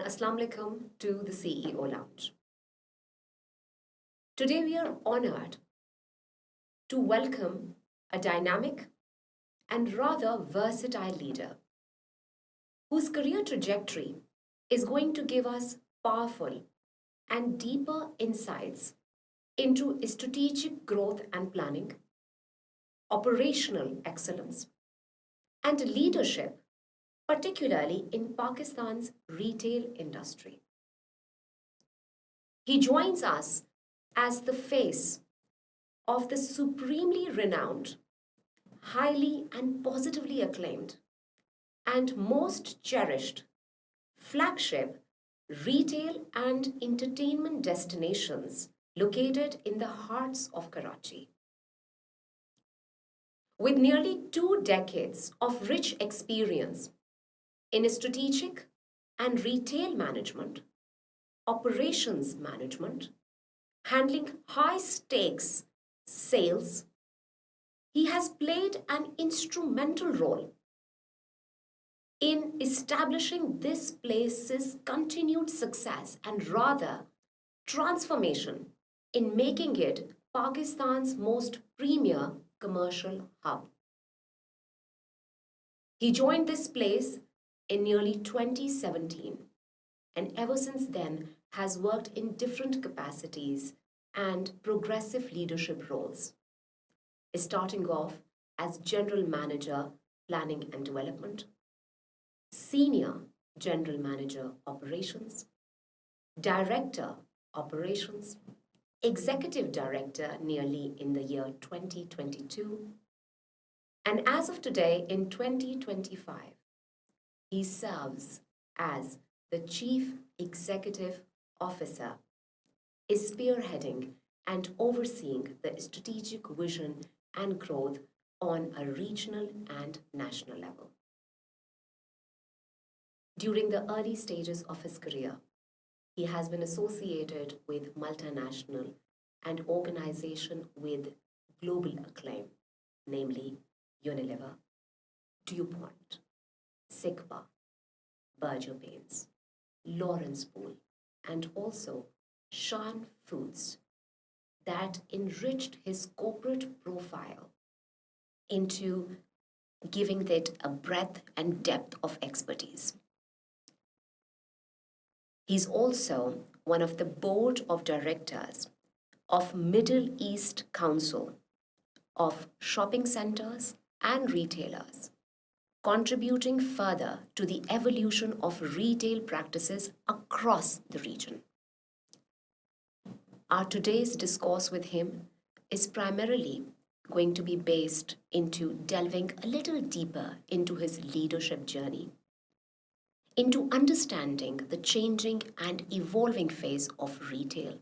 Assalamu alaikum to the CEO Lounge. Today we are honored to welcome a dynamic and rather versatile leader whose career trajectory is going to give us powerful and deeper insights into strategic growth and planning, operational excellence, and leadership, particularly in Pakistan's retail industry. He joins us as the face of the supremely renowned, highly and positively acclaimed, and most cherished flagship retail and entertainment destinations located in the hearts of Karachi. With nearly 2 decades of rich experience in strategic and retail management, operations management, handling high stakes sales, he has played an instrumental role in establishing this place's continued success and rather transformation in making it Pakistan's most premier commercial hub. He joined this place in nearly 2017 and ever since then has worked in different capacities and progressive leadership roles, starting off as General Manager Planning and Development, Senior General Manager Operations, Director Operations, Executive Director nearly in the year 2022, and as of today in 2025, he serves as the Chief Executive Officer, is spearheading and overseeing the strategic vision and growth on a regional and national level. During the early stages of his career, he has been associated with multinational and organization with global acclaim, namely Unilever, DuPont, Sigma, Berger Paints, Lawrence Pool, and also Shan Foods that enriched his corporate profile into giving it a breadth and depth of expertise. He's also one of the board of directors of Middle East Council of shopping centers and retailers, contributing further to the evolution of retail practices across the region. Our today's discourse with him is primarily going to be based into delving a little deeper into his leadership journey, into understanding the changing and evolving phase of retail,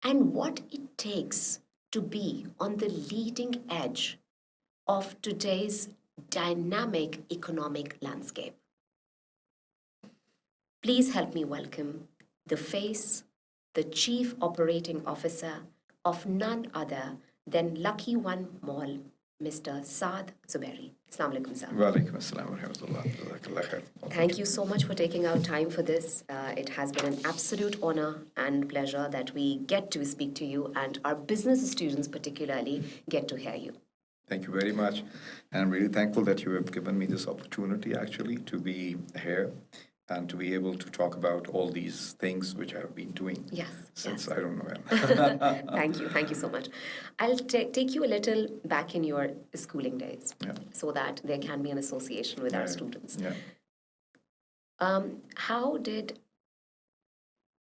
and what it takes to be on the leading edge of today's dynamic economic landscape. Please help me welcome the face, the Chief Operating Officer of none other than LuckyOne Mall, Mr. Saad Zuberi. Assalamu alaikum, sir. Wa alaikum assalam wa rahmatullah. Jazakallah khair. Thank you so much for taking out time for this. It has been an absolute honor and pleasure that we get to speak to you and our business students particularly get to hear you. Thank you very much. And I'm really thankful that you have given me this opportunity actually to be here and to be able to talk about all these things which I have been doing since I don't know when. Thank you so much. I'll take you a little back in your schooling days so that there can be an association with our students. How did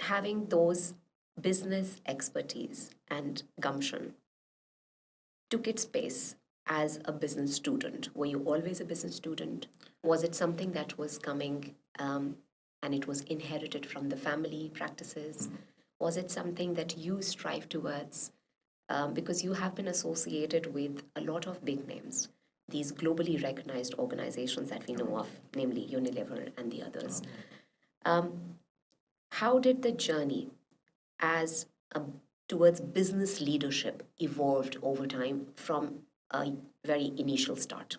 having those business expertise and gumption took its place as a business student? Were you always a business student? Was it something that was coming and it was inherited from the family practices? Was it something that you strive towards? Because you have been associated with a lot of big names, these globally recognized organizations that we know of, namely Unilever and the others. How did the journey towards business leadership evolved over time from a very initial start?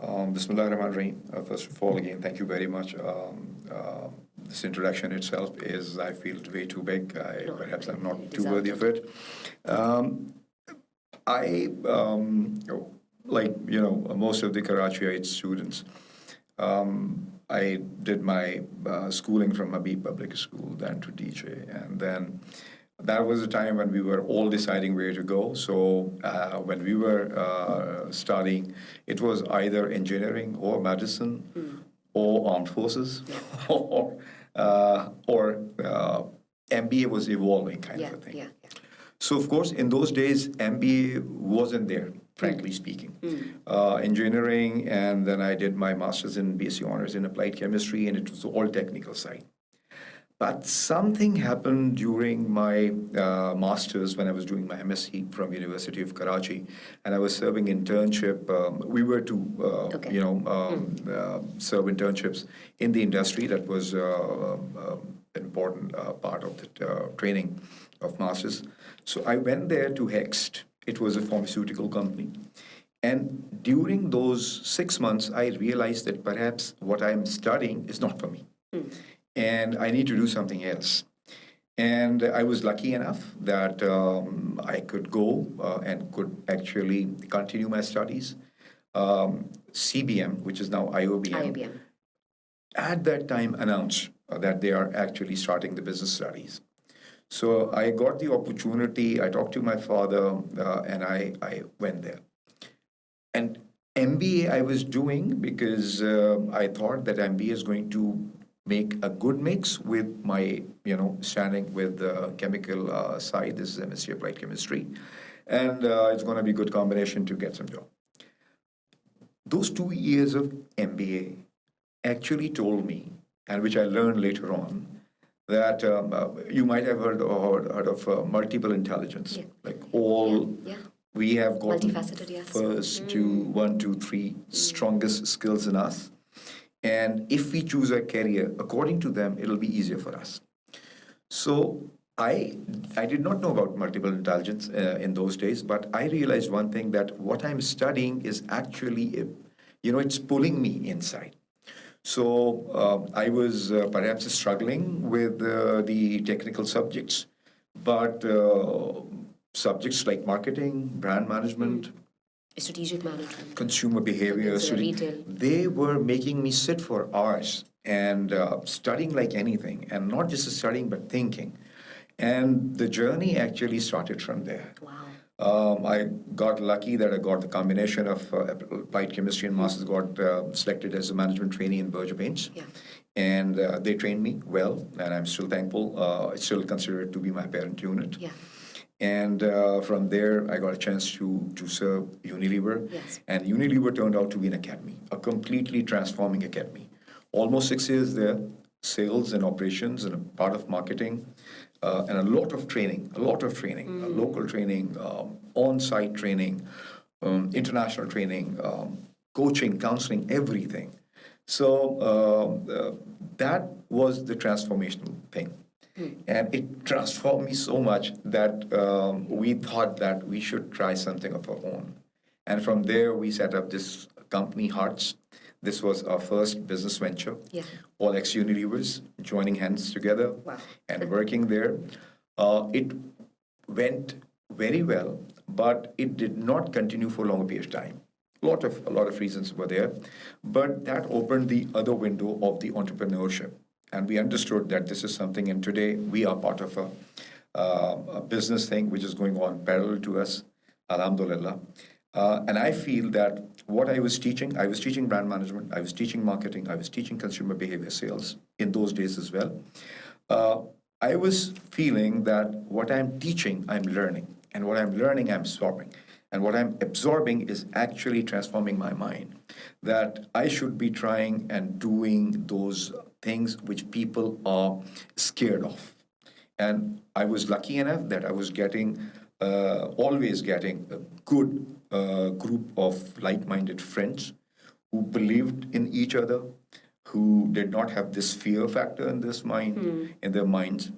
Bismillah ar-Rahman ar-Rahim. First of all, again, thank you very much. This introduction itself is, I feel, way too big. Perhaps I'm not too worthy of it. I, most of the Karachiite students, I did my schooling from Habib Public School, then to DJ, and then that was a time when we were all deciding where to go. So when we were studying, it was either engineering or medicine or armed forces or MBA was evolving kind of a thing. Yeah. So, of course, in those days, MBA wasn't there, frankly speaking. Engineering, and then I did my master's in BSc Honors in Applied Chemistry, and it was all technical side. But something happened during my master's when I was doing my MSc from University of Karachi, and I was serving internship. We were to, serve internships in the industry. That was an important part of the training of masters. So I went there to Hext. It was a pharmaceutical company. And during those 6 months, I realized that perhaps what I'm studying is not for me. And I need to do something else. And I was lucky enough that I could go and could actually continue my studies. CBM, which is now IOBM, at that time announced that they are actually starting the business studies. So I got the opportunity, I talked to my father, and I went there. And MBA I was doing because I thought that MBA is going to make a good mix with my, standing with the chemical side. This is MSc Applied Chemistry. And it's going to be a good combination to get some job. Those 2 years of MBA actually told me, and which I learned later on, that you might have heard of multiple intelligence. Like we have got multifaceted, yes. First to 1, 2, 3 strongest skills in us. And if we choose a career according to them, it'll be easier for us. So I did not know about multiple intelligence in those days, but I realized one thing, that what I'm studying is actually, it's pulling me inside. So I was perhaps struggling with the technical subjects, but subjects like marketing, brand management, strategic management, consumer behavior, retail, they were making me sit for hours and studying like anything, and not just studying but thinking. And the journey actually started from there. Wow. I got lucky that I got the combination of applied chemistry and masters, got selected as a management trainee in Berger Paints. Yeah. And they trained me well, and I'm still thankful. I still consider it to be my parent unit. Yeah. And from there, I got a chance to serve Unilever. Yes. And Unilever turned out to be an academy, a completely transforming academy. Almost 6 years there, sales and operations and a part of marketing, and a lot of training, local training, on-site training, international training, coaching, counseling, everything. So that was the transformational thing. And it transformed me so much that we thought that we should try something of our own. And from there, we set up this company, Hearts. This was our first business venture. Yeah. All ex-Unilevers joining hands together. Wow. And working there. It went very well, but it did not continue for a long period of time. A lot of reasons were there, but that opened the other window of the entrepreneurship. And we understood that this is something, and today we are part of a business thing which is going on parallel to us, alhamdulillah. And I feel that what I was teaching brand management, I was teaching marketing, I was teaching consumer behavior sales in those days as well. I was feeling that what I'm teaching, I'm learning. And what I'm learning, I'm absorbing. And what I'm absorbing is actually transforming my mind. That I should be trying and doing those things which people are scared of. And I was lucky enough that I was always getting a good group of like-minded friends who believed in each other, who did not have this fear factor in their minds.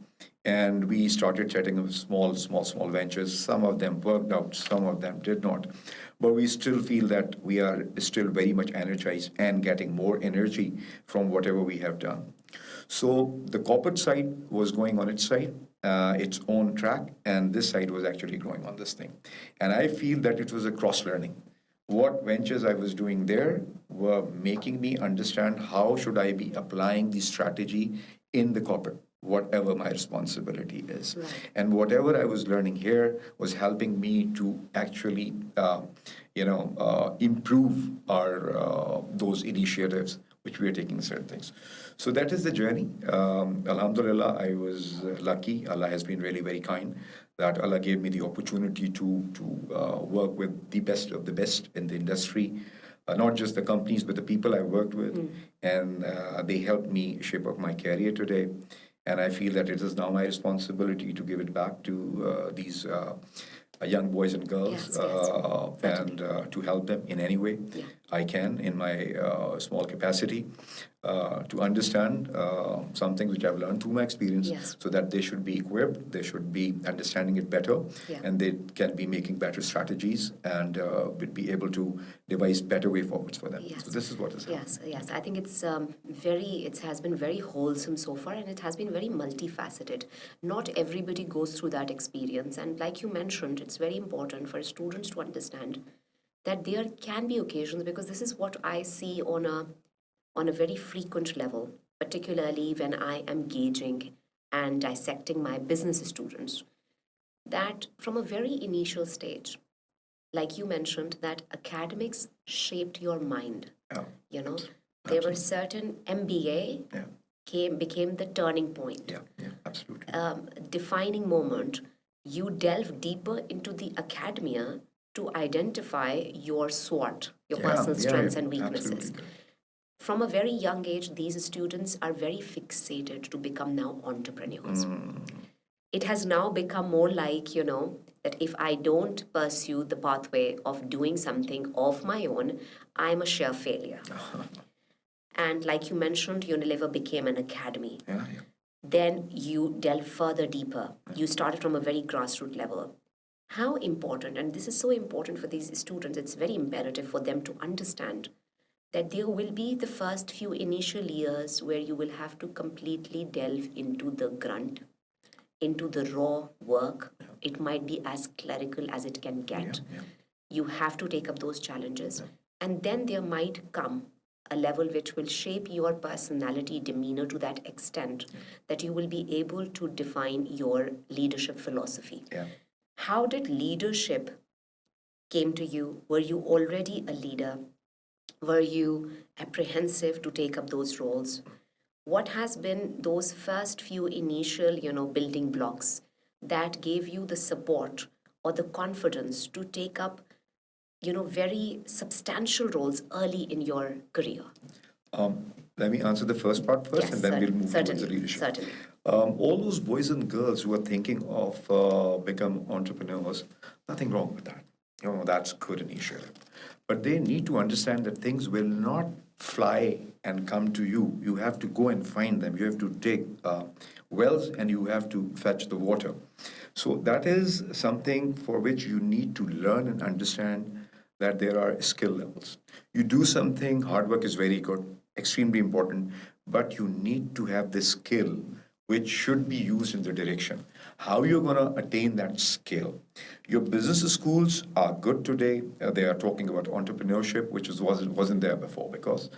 And we started setting up small ventures. Some of them worked out, some of them did not. But we still feel that we are still very much energized and getting more energy from whatever we have done. So the corporate side was going on its side, its own track, and this side was actually growing on this thing. And I feel that it was a cross learning. What ventures I was doing there were making me understand how should I be applying the strategy in the corporate, whatever my responsibility is. Right. And whatever I was learning here was helping me to actually, improve our those initiatives which we are taking certain things. So that is the journey. Alhamdulillah, I was lucky. Allah has been really very kind that Allah gave me the opportunity to work with the best of the best in the industry, not just the companies, but the people I worked with. And they helped me shape up my career today. And I feel that it is now my responsibility to give it back to these young boys and girls, and to help them in any way I can in my small capacity, to understand some things which I've learned through my experience, so that they should be equipped, they should be understanding it better, and they can be making better strategies and would be able to devise better way forwards for them. So this is what is happening. Yes. I think it has been very wholesome so far, and it has been very multifaceted. Not everybody goes through that experience, and like you mentioned, it's very important for students to understand that there can be occasions, because this is what I see on a very frequent level, particularly when I am gauging and dissecting my business students, that from a very initial stage, like you mentioned, that academics shaped your mind. There were certain MBA became the turning point. Absolutely. Defining moment. You delve deeper into the academia to identify your SWOT, your personal strengths and weaknesses. Absolutely. From a very young age, these students are very fixated to become now entrepreneurs. It has now become more like, that if I don't pursue the pathway of doing something of my own, I'm a sheer failure. And like you mentioned, Unilever became an academy. Then you delve further deeper. You started from a very grassroots level. How important, and this is so important for these students, it's very imperative for them to understand that there will be the first few initial years where you will have to completely delve into the grunt, into the raw work. It might be as clerical as it can get. You have to take up those challenges. And then there might come a level which will shape your personality, demeanor to that extent that you will be able to define your leadership philosophy. How did leadership came to you? Were you already a leader? Were you apprehensive to take up those roles? What has been those first few initial, building blocks that gave you the support or the confidence to take up, very substantial roles early in your career? Let me answer the first part first, and then we'll move towards the leadership. Certainly. All those boys and girls who are thinking of become entrepreneurs, nothing wrong with that. That's good initiative. But they need to understand that things will not fly and come to you. You have to go and find them. You have to dig wells, and you have to fetch the water. So that is something for which you need to learn and understand that there are skill levels. You do something, hard work is very good, extremely important, but you need to have this skill which should be used in the direction. How you're going to attain that skill. Your business schools are good today. They are talking about entrepreneurship, which wasn't there before, because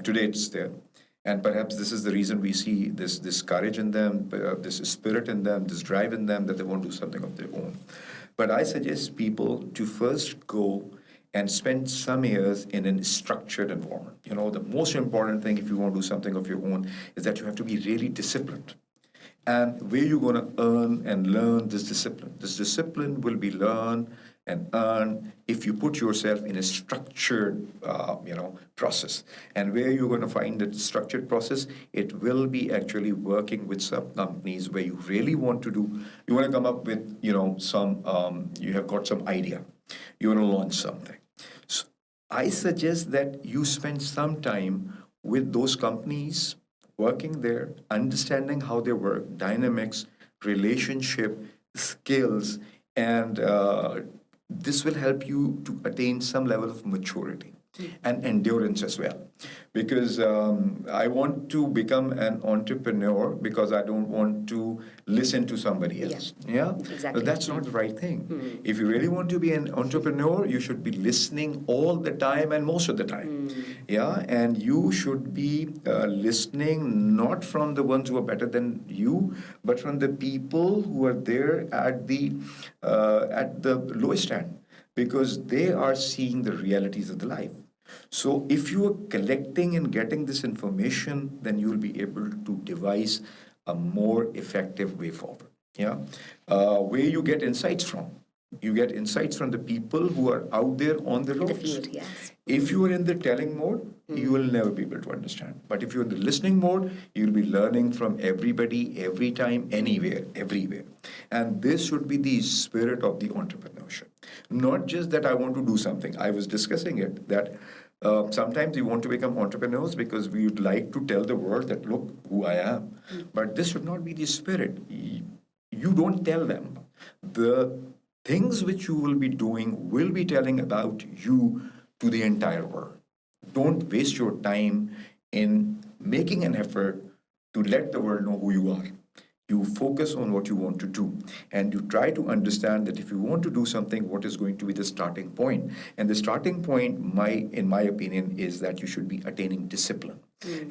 today it's there. And perhaps this is the reason we see this courage in them, this spirit in them, this drive in them, that they want to do something of their own. But I suggest people to first go and spend some years in a structured environment. The most important thing if you want to do something of your own is that you have to be really disciplined. And where you're going to earn and learn this discipline. This discipline will be learned and earned if you put yourself in a structured, process. And where you're going to find that structured process, it will be actually working with some companies where you really want to do. You want to come up with, some. You have got some idea. You want to launch something. So I suggest that you spend some time with those companies, working there, understanding how they work, dynamics, relationship, skills, and this will help you to attain some level of maturity and endurance as well. Because I want to become an entrepreneur because I don't want to listen to somebody else. Yeah? Exactly. But that's not the right thing. If you really want to be an entrepreneur, you should be listening all the time and most of the time. Yeah? And you should be listening not from the ones who are better than you, but from the people who are there at the lowest end, because they are seeing the realities of the life. So if you are collecting and getting this information, then you will be able to devise a more effective way forward. Yeah, where you get insights from. You get insights from the people who are out there on the roads. In the field, yes. If you are in the telling mode, you will never be able to understand. But if you're in the listening mode, you'll be learning from everybody, every time, anywhere, everywhere. And this should be the spirit of the entrepreneurship. Not just that I want to do something. I was discussing it, that sometimes we want to become entrepreneurs because we would like to tell the world that, look, who I am. But this should not be the spirit. You don't tell them. The things which you will be doing will be telling about you to the entire world. Don't waste your time in making an effort to let the world know who you are. You focus on what you want to do, and you try to understand that if you want to do something, what is going to be the starting point. And the starting point, in my opinion, is that you should be attaining discipline.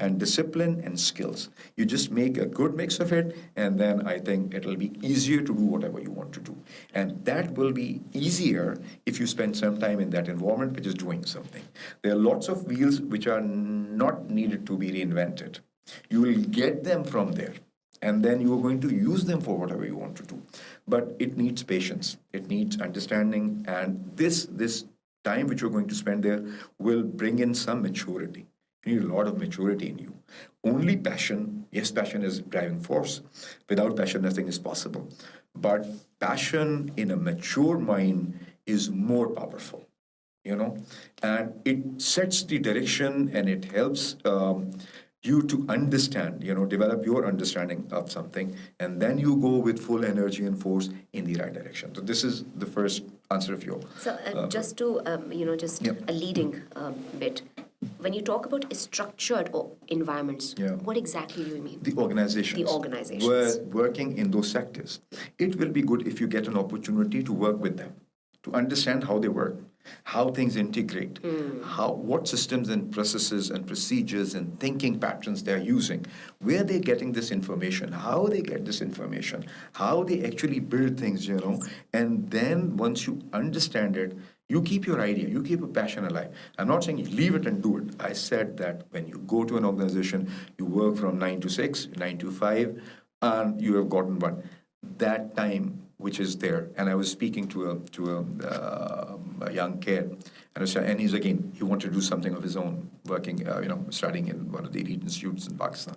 And discipline and skills. You just make a good mix of it, and then I think it'll be easier to do whatever you want to do. And that will be easier if you spend some time in that environment which is doing something. There are lots of wheels which are not needed to be reinvented. You will get them from there, and then you are going to use them for whatever you want to do. But it needs patience, it needs understanding, and this time which you're going to spend there will bring in some maturity. You need a lot of maturity in you. Only passion, yes, passion is driving force. Without passion, nothing is possible. But passion in a mature mind is more powerful, and it sets the direction, and it helps you to understand, develop your understanding of something, and then you go with full energy and force in the right direction. So this is the first answer of yours. So just to, a leading bit. When you talk about structured environments, what exactly do you mean? The organizations. The organizations. We're working in those sectors. It will be good if you get an opportunity to work with them, to understand how they work, how things integrate, what systems and processes and procedures and thinking patterns they're using, where they're getting this information, how they get this information, how they actually build things, And then once you understand it, you keep your idea, you keep a passion alive. I'm not saying you leave it and do it. I said that when you go to an organization, you work from 9 to 6, 9 to 5, and you have gotten one. That time which is there. And I was speaking to a young kid, and he wanted to do something of his own, working, studying in one of the elite institutes in Pakistan.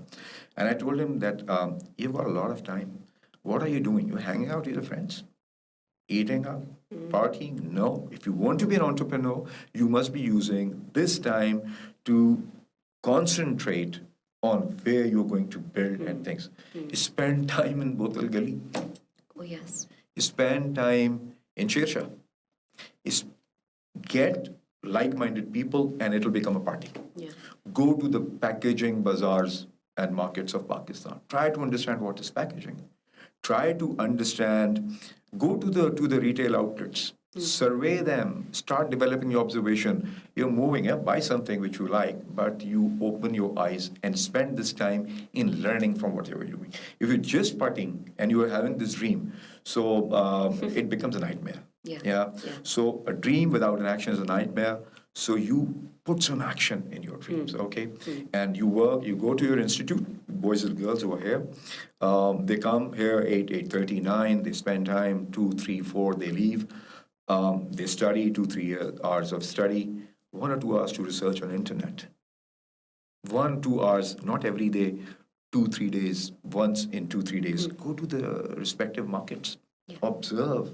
And I told him that you've got a lot of time. What are you doing? You're hanging out with your friends? Eating out? Partying? No. If you want to be an entrepreneur, you must be using this time to concentrate on where you're going to build and things. Spend time in Botal Gali. Oh, yes. Spend time in Shersha. Get like-minded people, and it'll become a party. Yeah. Go to the packaging bazaars and markets of Pakistan. Try to understand what is packaging. Try to understand, go to the retail outlets, survey them, start developing your observation. You're moving, buy something which you like, but you open your eyes and spend this time in learning from what you're doing. If you're just partying and you are having this dream, so it becomes a nightmare. Yeah. So a dream without an action is a nightmare. So you put some action in your dreams, okay? And you work, you go to your institute, boys and girls who are here. They come here 8:30, 9, they spend time, 2, 3, 4, they leave. They study 2-3 hours of study, 1 or 2 hours to research on internet. 1-2 hours, not every day, 2-3 days, once in 2-3 days. Go to the respective markets, observe,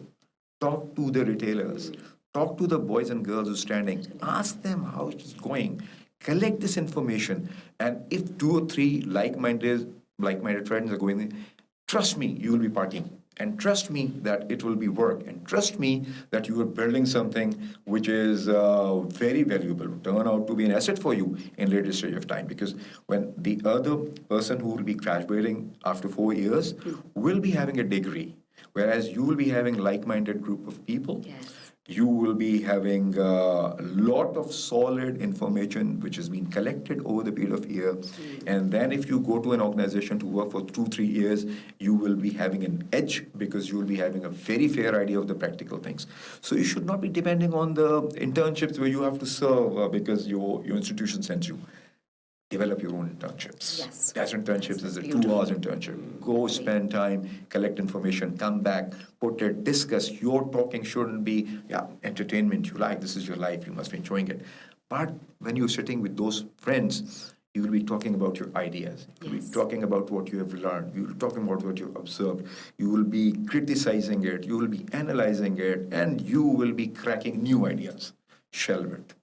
talk to the retailers, talk to the boys and girls who are standing, ask them how it's going, collect this information, and if 2 or 3 like-minded friends are going there, trust me, you will be partying. And trust me that it will be work. And trust me that you are building something which is very valuable, turn out to be an asset for you in later stage of time. Because when the other person who will be graduating after 4 years will be having a degree, whereas you will be having like-minded group of people. Yes. You will be having a lot of solid information which has been collected over the period of year. And then if you go to an organization to work for 2-3 years, you will be having an edge because you will be having a very fair idea of the practical things. So you should not be depending on the internships where you have to serve because your institution sends you. Develop your own internships. Yes. That's internships is a 2 hours internship. Go spend time, collect information, come back, put it, discuss. Your talking shouldn't be, entertainment you like, this is your life, you must be enjoying it. But when you're sitting with those friends, you will be talking about your ideas. You'll be talking about what you have learned. You'll be talking about what you've observed. You will be criticizing it. You will be analyzing it. And you will be cracking new ideas. Shelve it.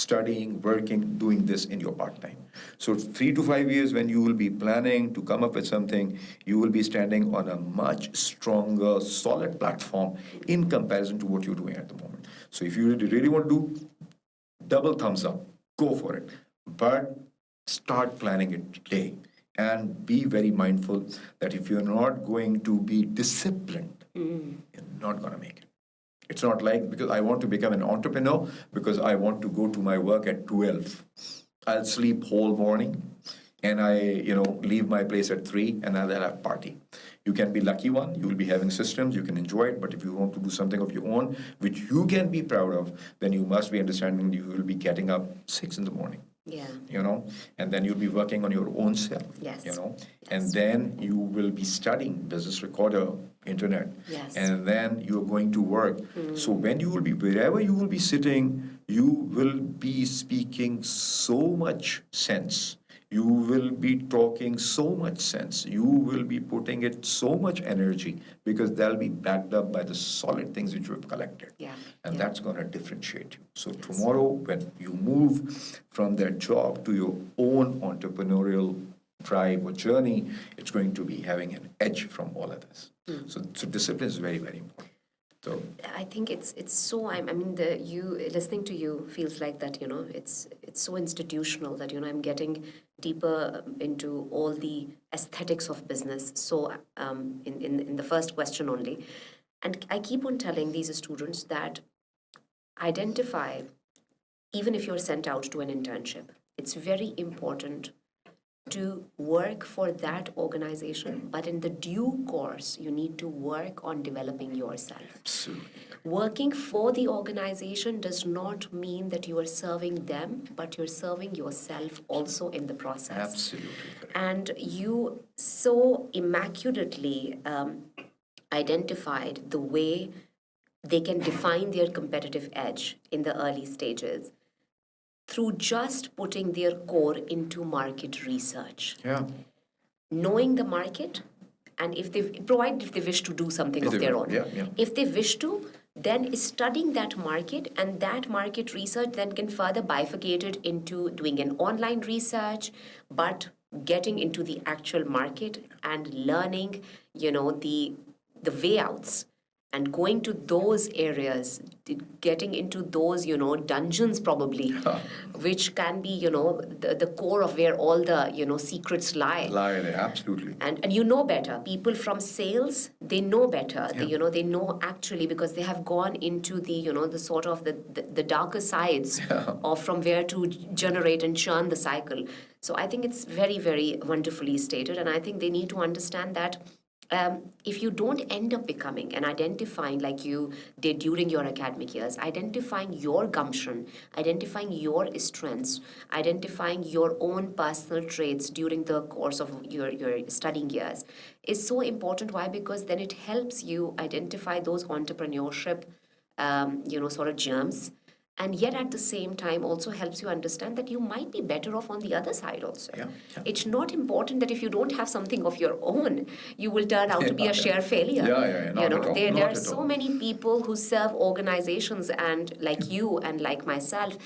Studying, working, doing this in your part-time. So 3 to 5 years when you will be planning to come up with something, you will be standing on a much stronger, solid platform in comparison to what you're doing at the moment. So if you really want to do, double thumbs up, go for it. But start planning it today and be very mindful that if you're not going to be disciplined, you're not going to make it. It's not like because I want to become an entrepreneur because I want to go to my work at 12. I'll sleep whole morning and I, leave my place at 3 and I'll have a party. You can be LuckyOne, you will be having systems, you can enjoy it, but if you want to do something of your own, which you can be proud of, then you must be understanding you will be getting up 6 in the morning. Yeah. And then you'll be working on your own self. Yes. And then you will be studying business recorder, internet. Yes. And then you're going to work. So when you will be, wherever you will be sitting, you will be speaking so much sense. You will be talking so much sense. You will be putting it so much energy because they'll be backed up by the solid things which you have collected. Yeah. And that's going to differentiate you. So tomorrow, when you move from that job to your own entrepreneurial drive or journey, it's going to be having an edge from all others. So discipline is very, very important. So I think it's so. Listening to you feels like that. It's so institutional that I'm getting deeper into all the aesthetics of business. So in the first question only, and I keep on telling these students that identify, even if you're sent out to an internship, it's very important to work for that organization, but in the due course, you need to work on developing yourself. absolutely. Working for the organization does not mean that you are serving them, but you're serving yourself also in the process. Absolutely correct. And you so immaculately identified the way they can define their competitive edge in the early stages through just putting their core into market research. Yeah. Knowing the market, and if they wish to do something of their own. Yeah. If they wish to, then studying that market, and that market research then can further bifurcate it into doing an online research, but getting into the actual market and learning, the way outs. And going to those areas, getting into those, dungeons probably, which can be, the core of where all the, secrets lie. Lie there, absolutely. And you know better. People from sales, they know better. Yeah. They know actually because they have gone into the, the sort of the darker sides of from where to generate and churn the cycle. So I think it's very, very wonderfully stated. And I think they need to understand that if you don't end up becoming and identifying like you did during your academic years, identifying your gumption, identifying your strengths, identifying your own personal traits during the course of your studying years is so important. Why? Because then it helps you identify those entrepreneurship, sort of germs and yet at the same time also helps you understand that you might be better off on the other side also. It's not important that if you don't have something of your own, you will turn out to be a sheer failure. Not at all. There are so many people who serve organizations, and like you and like myself,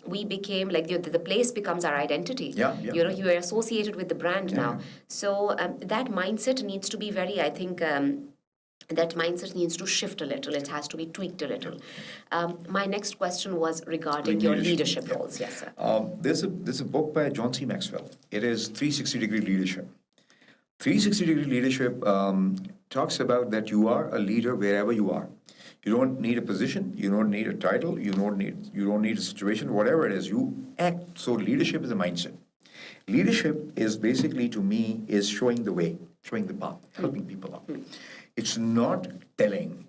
we became like the place becomes our identity. You are associated with the brand now. So that mindset needs to be very, I think, that mindset needs to shift a little. It has to be tweaked a little. My next question was regarding your leadership roles. Yes, sir. There's a book by John C. Maxwell. It is 360-degree leadership. 360-degree leadership talks about that you are a leader wherever you are. You don't need a position. You don't need a title. You don't need a situation. Whatever it is, you act. So leadership is a mindset. Leadership is basically, to me, is showing the way, showing the path, helping people out. It's not telling,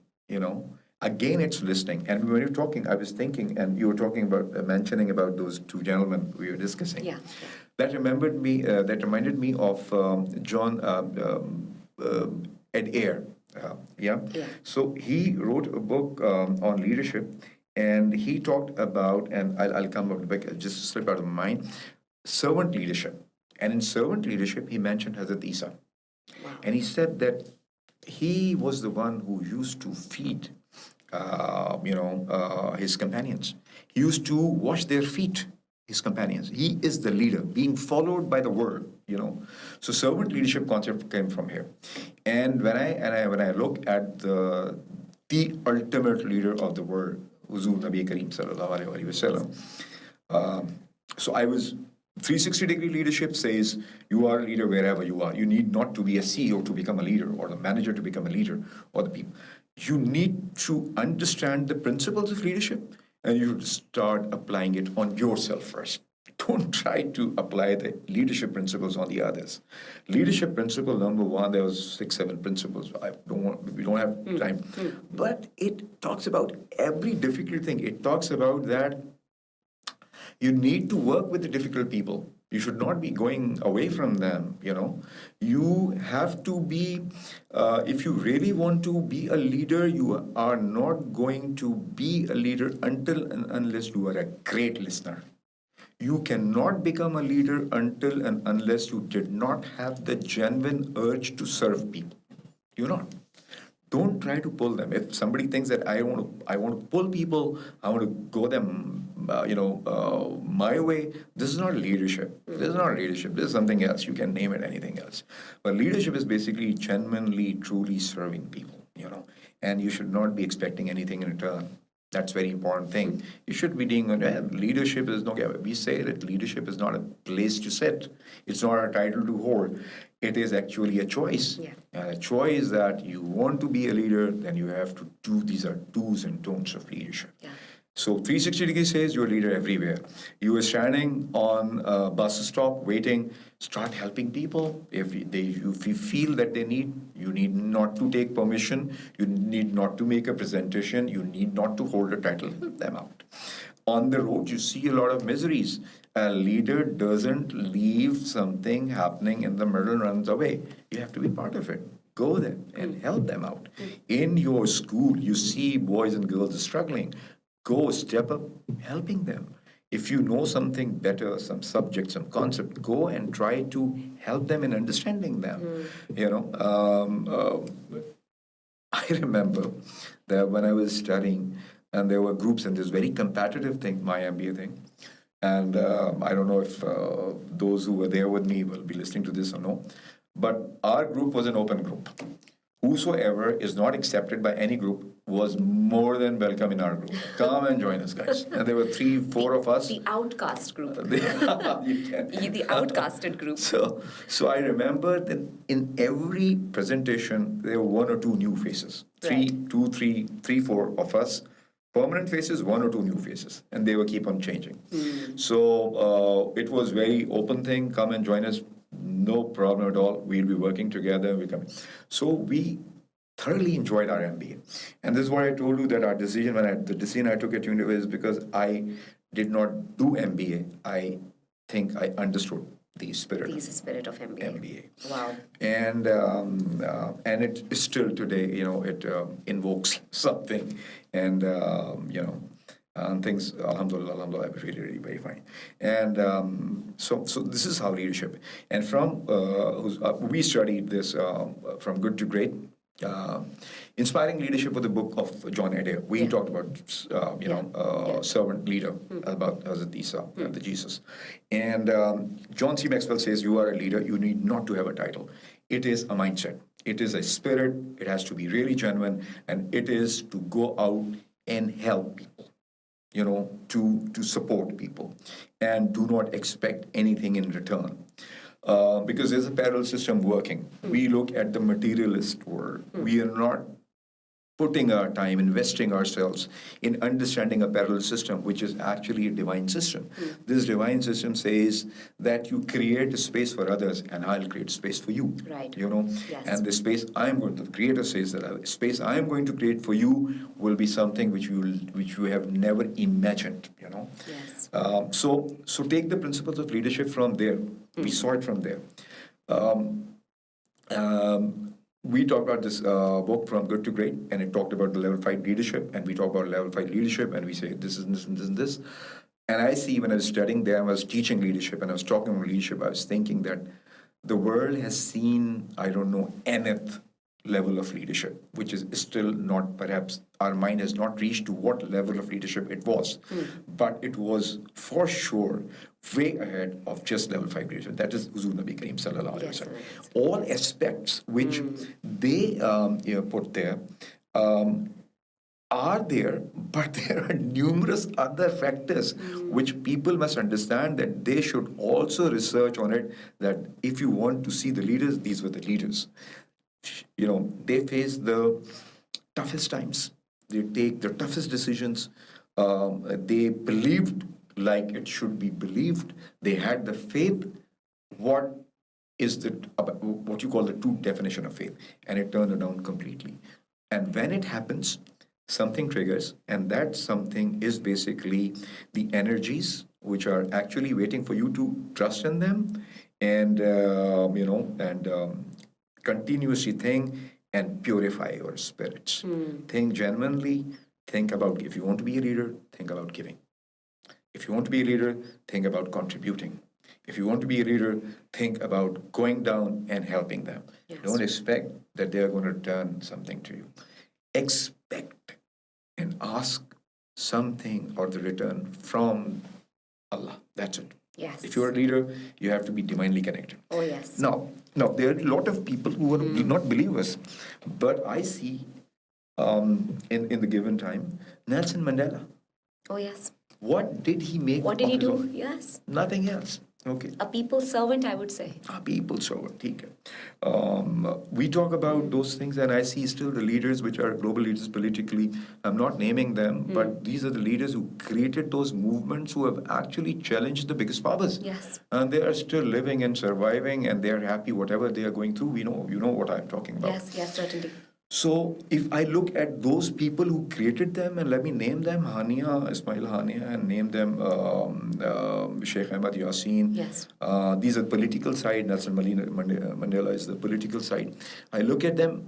Again, it's listening. And when you're talking, I was thinking, and you were talking about, mentioning about those two gentlemen we were discussing. That reminded me of John Ed Eyre. So he wrote a book on leadership, and he talked about, and I'll come back, just slip out of my mind, servant leadership. And in servant leadership, he mentioned Hazrat Isa. And he said that he was the one who used to feed, his companions. He used to wash their feet, his companions. He is the leader, being followed by the world, So servant leadership concept came from here. And when I look at the ultimate leader of the world, Huzur Nabi Kareem Sallallahu Alaihi Wasallam, so I was 360-degree leadership says you are a leader wherever you are. You need not to be a CEO to become a leader, or the manager to become a leader, or the people. You need to understand the principles of leadership, and you start applying it on yourself first. Don't try to apply the leadership principles on the others. Leadership principle number one, there was 6, 7 principles. We don't have time. But it talks about every difficult thing. It talks about that you need to work with the difficult people. You should not be going away from them, You have to be, if you really want to be a leader, you are not going to be a leader until and unless you are a great listener. You cannot become a leader until and unless you did not have the genuine urge to serve people. You're not. Don't try to pull them. If somebody thinks that I want to pull people, I want to go them, my way, this is not leadership. This is not leadership. This is something else. You can name it anything else. But leadership is basically genuinely, truly serving people, and you should not be expecting anything in return. That's a very important thing. You should be doing, leadership is we say that leadership is not a place to sit. It's not a title to hold. It is actually a choice. And a choice that you want to be a leader, then you have to do, these are do's and don'ts of leadership. So 360 degree says you're a leader everywhere. You are standing on a bus stop waiting, start helping people. If you feel that you need not to take permission, you need not to make a presentation, you need not to hold a title, help them out. On the road, you see a lot of miseries. A leader doesn't leave something happening in the middle and runs away. You have to be part of it. Go there and help them out. In your school, you see boys and girls struggling. Go step up, helping them. If you know something better, some subject, some concept, go and try to help them in understanding them. I remember that when I was studying, and there were groups, and this very competitive thing, my MBA thing. And I don't know if those who were there with me will be listening to this or no. But our group was an open group. Whosoever is not accepted by any group was more than welcome in our group. Come and join us, guys. And there were 3, 4 of us. The outcast group. The outcasted group. So I remember that in every presentation, there were 1 or 2 new faces. 3, 4 of us. Permanent faces, 1 or 2 new faces. And they will keep on changing. So it was very open thing. Come and join us. No problem at all. We'll be working together. So we thoroughly enjoyed our MBA. And this is why I told you that the decision I took at university is because I did not do MBA. I think I understood the spirit of MBA. Wow. And it is still today, it invokes something. And, And things, alhamdulillah, alhamdulillah, were really, really very fine. And so this is how leadership. And we studied this from good to great. Uh, Inspiring Leadership was the book of John Adair. We talked about, servant leader, about Hazrat Isa, the Jesus. And John C. Maxwell says, you are a leader, you need not to have a title. It is a mindset. It is a spirit. It has to be really genuine. And it is to go out and help people, to support people, and do not expect anything in return. Because there's a parallel system working. We look at the materialist world. We are not putting our time, investing ourselves in understanding a parallel system, which is actually a divine system. This divine system says that you create a space for others, and I'll create space for you. Right. Yes. And the space I'm going to, the creator says that the space I'm going to create for you will be something which you have never imagined. Yes. So take the principles of leadership from there. We saw it from there. We talked about this book From Good to Great, and it talked about the level 5 leadership, and we talk about level 5 leadership, and we say this is this and this and this. And I see when I was studying there, I was teaching leadership, and I was talking about leadership, I was thinking that the world has seen, I don't know, nth level of leadership, which is still not, perhaps our mind has not reached to what level of leadership it was. But it was for sure way ahead of just level 5 leadership. That is Huzur Nabi Kareem Sallallahu Alaihi Wasallam. All aspects which they put there are there, but there are numerous other factors which people must understand that they should also research on it, that if you want to see the leaders, these were the leaders. They face the toughest times. They take the toughest decisions. They believed like it should be believed. They had the faith. What you call the true definition of faith? And it turned around completely. And when it happens, something triggers, and that something is basically the energies which are actually waiting for you to trust in them, and continuously think and purify your spirits. Think genuinely. Think about, if you want to be a leader, think about giving. If you want to be a leader, think about contributing. If you want to be a leader, think about going down and helping them. Yes. Don't expect that they are going to return something to you. Expect and ask something or the return from Allah. That's it. Yes. If you're a leader, you have to be divinely connected. Oh, yes. Now, there are a lot of people who are not believers, but I see in the given time, Nelson Mandela. Oh, yes. What did he make? What did he do? Yes. Nothing else. Okay. A people's servant, I would say. A people's servant. We talk about those things, and I see still the leaders which are global leaders politically. I'm not naming them, but these are the leaders who created those movements, who have actually challenged the biggest powers. Yes. And they are still living and surviving, and they are happy whatever they are going through. You know what I'm talking about. Yes, certainly. So if I look at those people who created them, and let me name them, Ismail Hania, and name them Sheikh Ahmad Yasin. Yes. These are the political side. Nelson Mandela is the political side. I look at them,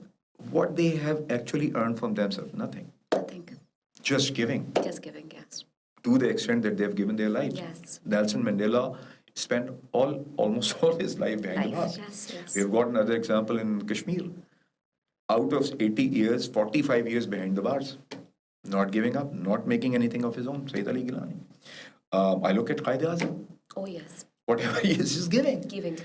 what they have actually earned from themselves, nothing. Nothing. Just giving. Just giving, yes. To the extent that they've given their lives. Yes. Nelson Mandela spent almost all his life behind the bars. Yes. We've got another example in Kashmir. Out of 80 years, 45 years behind the bars. Not giving up, not making anything of his own. Sayyid Ali Gilani. I look at Qaid-e-Azam. Oh, yes. Whatever he is, he's giving. Giving.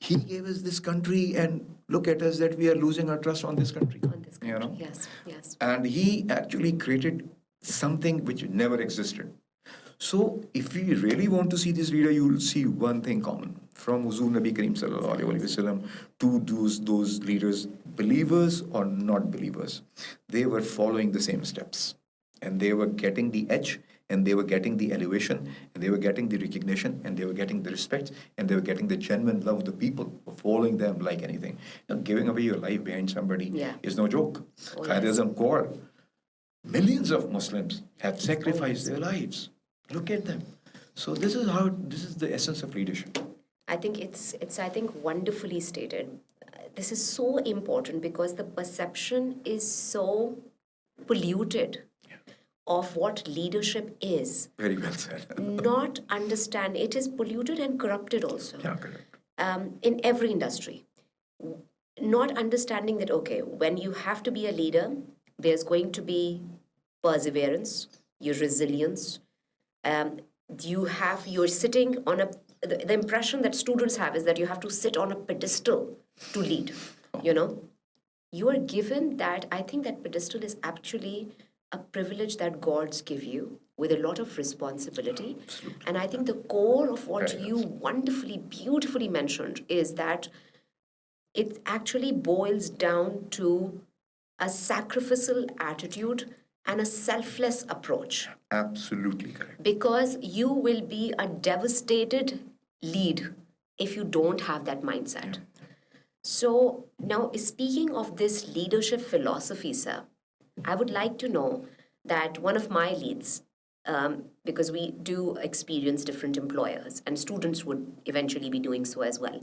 He gave us this country, and look at us that we are losing our trust on this country. On this country, yes. And he actually created something which never existed. So if we really want to see this leader, you will see one thing common. From Huzur Nabi Kareem Sallallahu Alaihi Wasallam to those leaders, believers or not believers, they were following the same steps. And they were getting the edge, and they were getting the elevation, and they were getting the recognition, and they were getting the respect, and they were getting the genuine love of the people, following them like anything. Giving away your life behind somebody is no joke. Qaid-e-Azam Kaur, millions of Muslims have sacrificed their lives. Look at them. So this is the essence of leadership. I think it's wonderfully stated. This is so important because the perception is so polluted of what leadership is. Very well said. Not understand, it is polluted and corrupted also. Yeah, correct. In every industry. Not understanding that, okay, when you have to be a leader, there's going to be perseverance, your resilience. You're sitting on the impression that students have is that you have to sit on a pedestal to lead, you know. You are given that, I think that pedestal is actually a privilege that gods give you with a lot of responsibility. Absolutely. And I think the core of what you wonderfully, beautifully mentioned is that it actually boils down to a sacrificial attitude and a selfless approach. Absolutely correct. Because you will be a devastated lead if you don't have that mindset. Yeah. So now, speaking of this leadership philosophy, sir, I would like to know that one of my leads, because we do experience different employers, and students would eventually be doing so as well.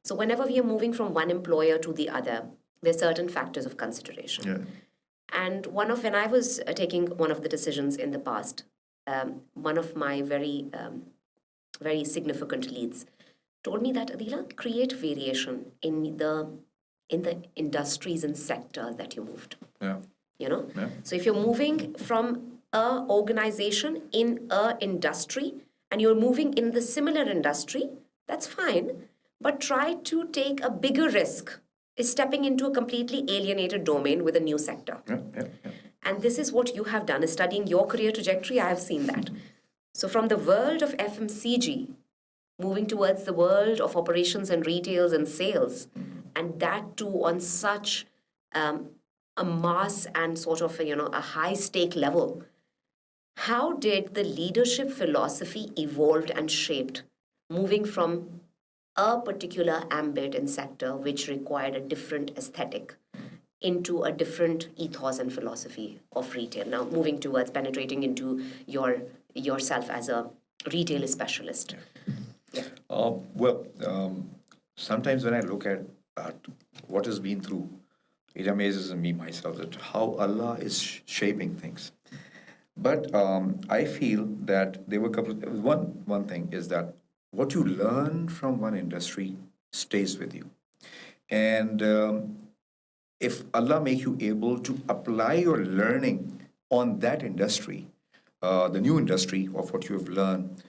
So whenever we are moving from one employer to the other, there are certain factors of consideration. Yeah. And when I was taking one of the decisions in the past, one of my very, very significant leads told me that, Adeela, create variation in the industries and sectors that you moved. Yeah. You know? Yeah. So if you're moving from a organization in a industry and you're moving in the similar industry, that's fine. But try to take a bigger risk is stepping into a completely alienated domain with a new sector. Yeah. And this is what you have done, is studying your career trajectory. I have seen that. So from the world of FMCG, moving towards the world of operations and retails and sales, and that too on such a mass and sort of a high stake level. How did the leadership philosophy evolved and shaped, moving from a particular ambit and sector which required a different aesthetic into a different ethos and philosophy of retail, now moving towards penetrating into yourself as a retail specialist? Yeah. Sometimes when I look at what has been through, it amazes me myself that how Allah is shaping things. But I feel that there were a couple of, one thing is that what you learn from one industry stays with you. And if Allah make you able to apply your learning on that industry, the new industry of what you have learned,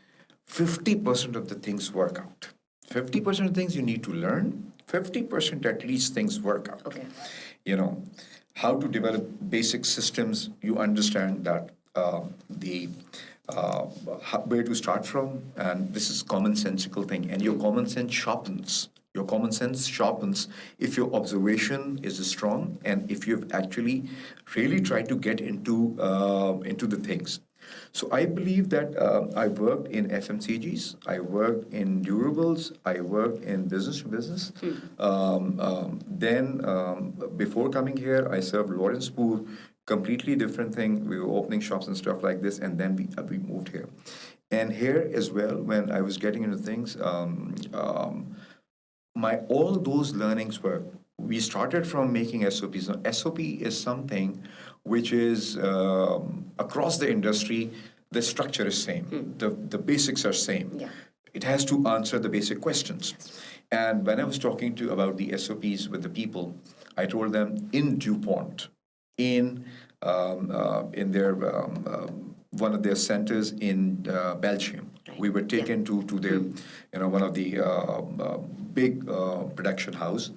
50% of the things work out. 50% of things you need to learn, 50% at least things work out. Okay. How to develop basic systems, you understand that where to start from, and this is commonsensical thing, and your common sense sharpens. Your common sense sharpens if your observation is strong and if you've actually really tried to get into the things. So I believe that I worked in FMCGs, I worked in durables, I worked in business to business. Then before coming here, I served Lawrence Pool, completely different thing. We were opening shops and stuff like this, and then we moved here. And here as well, when I was getting into things, all those learnings were, we started from making SOPs. Now, SOP is something which is across the industry, the structure is same. The basics are same. Yeah. It has to answer the basic questions. Yes. And when I was talking about the SOPs with the people, I told them in DuPont, in their one of their centers in Belgium. Right. We were taken to their one of the big production house,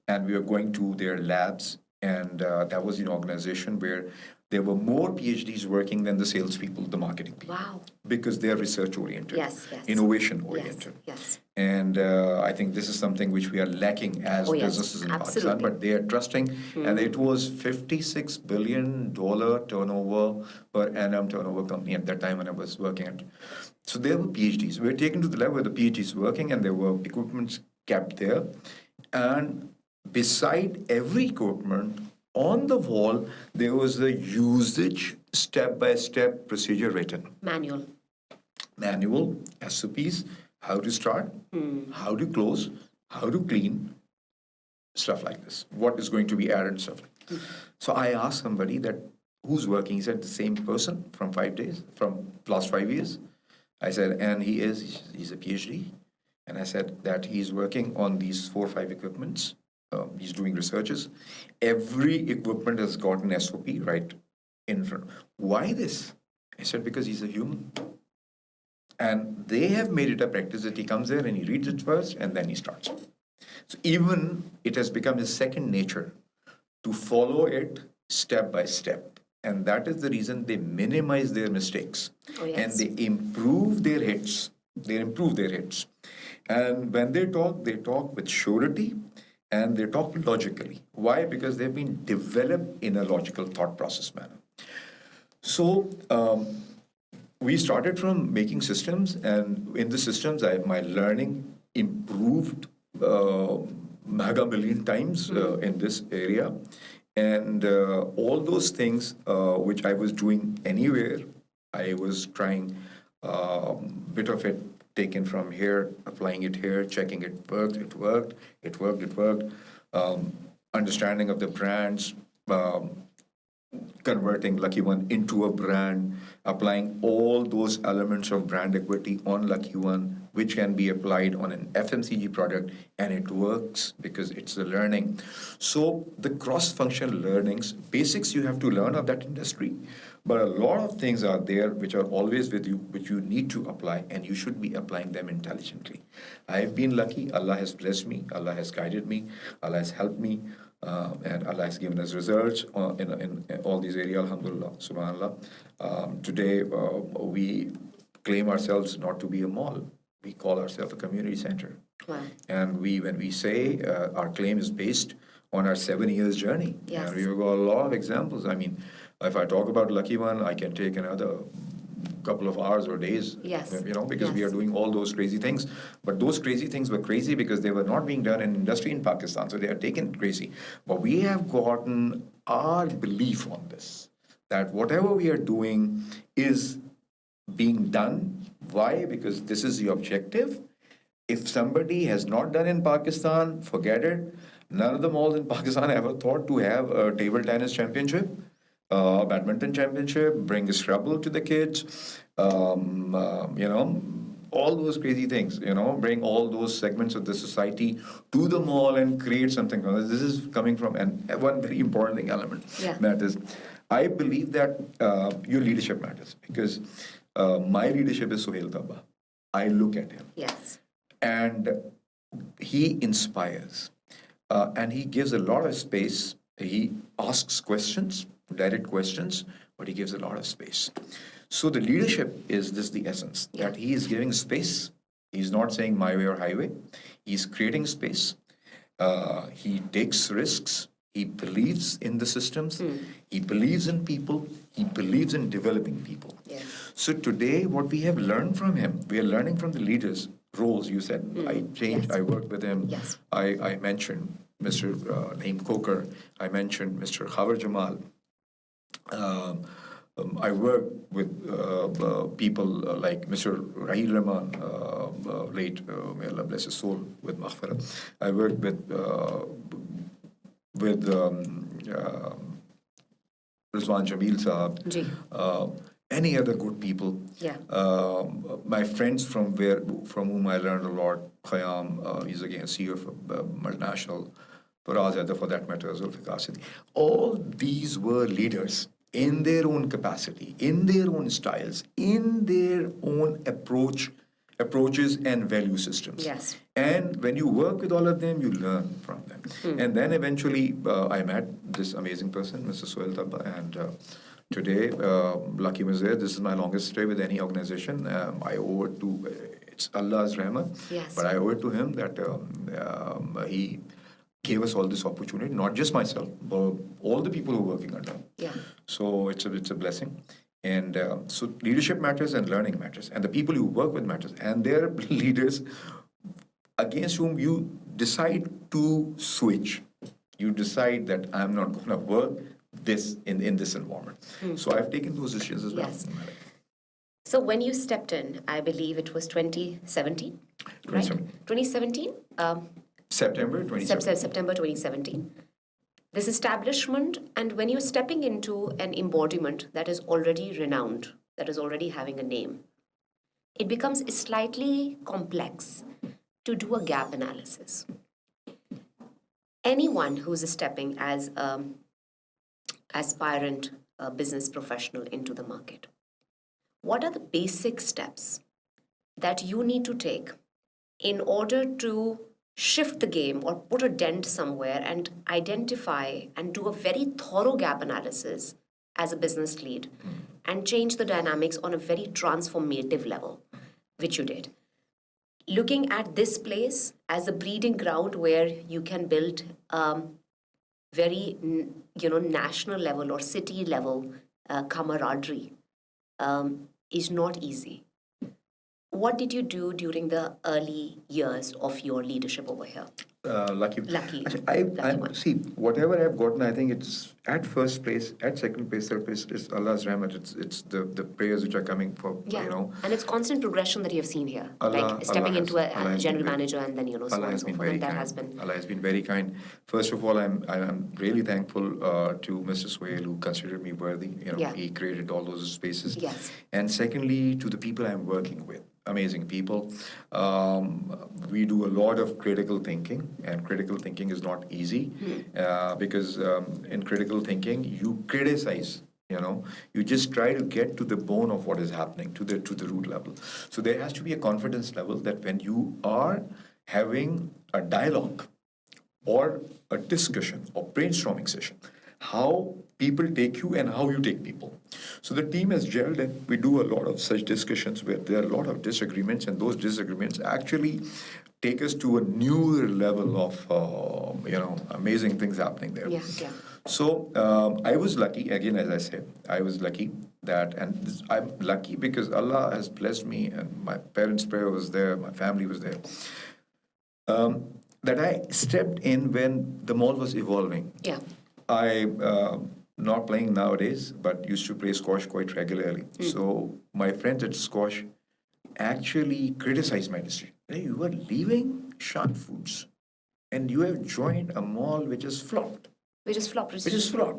and we were going to their labs, and that was an organization where there were more PhDs working than the salespeople, the marketing people. Wow. Because they are research-oriented, yes. Innovation-oriented. Yes. And I think this is something which we are lacking as businesses in Pakistan, but they are trusting. And it was $56 billion turnover per annum turnover company at that time when I was working at. So there were PhDs. We were taken to the level where the PhDs working, and there were equipments kept there. And beside every equipment, on the wall, there was a usage step-by-step procedure written. Manual, SOPs, how to start, how to close, how to clean, stuff like this. What is going to be added, stuff like that. So I asked somebody that, who's working? He said, the same person from last 5 years. I said, and he's a PhD. And I said that he's working on these 4 or 5 equipments. He's doing researches. Every equipment has got an SOP right in front. Why this? I said, because he's a human. And they have made it a practice that he comes there and he reads it first and then he starts. So even it has become his second nature to follow it step by step. And that is the reason they minimize their mistakes. Oh, yes. And they improve their hits. And when they talk with surety and they talk logically. Why? Because they've been developed in a logical thought process manner. So we started from making systems, and in the systems, my learning improved mega million times in this area. And all those things which I was doing anywhere, I was trying bit of it taken from here, applying it here, checking it worked. Understanding of the brands, converting LuckyOne into a brand, applying all those elements of brand equity on LuckyOne, which can be applied on an FMCG product, and it works because it's the learning. So the cross-functional learnings, basics you have to learn of that industry, but a lot of things are there which are always with you, which you need to apply, and you should be applying them intelligently. I've been lucky. Allah has blessed me. Allah has guided me. Allah has helped me. And Allah has given us results in all these areas, alhamdulillah, subhanallah. Today, we claim ourselves not to be a mall. We call ourselves a community center. Wow. And when we say our claim is based on our 7 years journey, yes. And we've got a lot of examples. I mean, if I talk about LuckyOne, I can take another couple of hours or days, yes. Because we are doing all those crazy things. But those crazy things were crazy because they were not being done in industry in Pakistan, so they are taken crazy. But we have gotten our belief on this, that whatever we are doing is being done. Why? Because this is the objective. If somebody has not done in Pakistan, forget it. None of the malls in Pakistan ever thought to have a table tennis championship, badminton championship, bring a Scrabble to the kids, all those crazy things, bring all those segments of the society to the mall and create something from this. This is coming from, and one very important thing element matters. I believe that your leadership matters because my leadership is Suhail Tabba. I look at him. Yes. And he inspires. And he gives a lot of space. He asks questions, direct questions, but he gives a lot of space. So the leadership is the essence, that he is giving space. He's not saying my way or highway. He's creating space. He takes risks. He believes in the systems. He believes in people. He believes in developing people. Yes. So today, what we have learned from him, we are learning from the leaders' roles. You said, I changed, I worked with him. Yes. I mentioned Mr. Naeem Coker. I mentioned Mr. Khabar Jamal. I work with people like Mr. Raheel Rahman, late, may Allah bless his soul, with Maghfirah. I worked with Rizwan Jameel Saab, any other good people. Yeah. My friends from whom I learned a lot, Khayyam, he's again CEO of multinational, Faraz Yadav, for that matter, Zulfikar Siddiqui. All these were leaders in their own capacity, in their own styles, in their own approaches and value systems. Yes. And when you work with all of them, you learn from them. And then eventually I met this amazing person, Mr. Suhail Tabba, and today, Lucky was there. This is my longest stay with any organization. I owe it to, it's Allah's rahmah, but I owe it to him that he gave us all this opportunity, not just myself, but all the people who are working under him. Yeah. So it's a blessing. And so leadership matters and learning matters. And the people you work with matters. And there are leaders against whom you decide to switch. You decide that I'm not going to work this in this environment. So I've taken those decisions as well. Yes. So when you stepped in, I believe it was 2017, right? 2017? September 2017. September 2017. This establishment, and when you're stepping into an embodiment that is already renowned, that is already having a name, it becomes slightly complex to do a gap analysis. Anyone who's stepping as an aspirant business professional into the market, what are the basic steps that you need to take in order to shift the game or put a dent somewhere and identify and do a very thorough gap analysis as a business lead and change the dynamics on a very transformative level, which you did? Looking at this place as a breeding ground where you can build very, national level or city level camaraderie is not easy. What did you do during the early years of your leadership over here? Lucky. Lucky one. See, whatever I've gotten, I think it's at first place, at second place, third place, it's Allah's rahmat. It's the prayers which are coming for, And it's constant progression that you have seen here. Stepping into a general manager and then, so on and so forth. And that has been... Allah has been very kind. First of all, I'm really thankful to Mr. Sohail, who considered me worthy. He created all those spaces. Yes. And secondly, to the people I'm working with. Amazing people. We do a lot of critical thinking, and critical thinking is not easy because in critical thinking, you criticize. You just try to get to the bone of what is happening, to the root level. So there has to be a confidence level that when you are having a dialogue or a discussion or brainstorming session, how people take you and how you take people. So the team has gelled, and we do a lot of such discussions where there are a lot of disagreements, and those disagreements actually take us to a newer level of, amazing things happening there. Yeah. So I was lucky, again, as I said, I was lucky that, and I'm lucky because Allah has blessed me, and my parents' prayer was there, my family was there, that I stepped in when the mall was evolving. Yeah. Not playing nowadays, but used to play squash quite regularly. So my friends at squash actually criticized my decision. Hey, you are leaving Shan Foods, and you have joined a mall which has flopped. Which is flopped.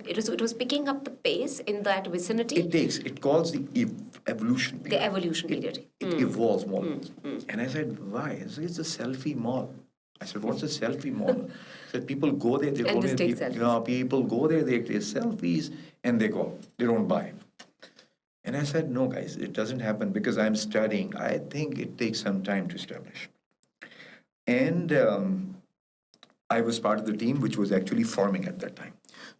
It was picking up the pace in that vicinity. It calls the evolution period. The evolution period. It evolves more. And I said, why? It's a selfie mall. I said, what's a selfie mall? I said, people go there, they and take selfies. People go there, they take selfies, and they go. They don't buy. And I said, no, guys, it doesn't happen because I'm studying. I think it takes some time to establish. And I was part of the team which was actually forming at that time.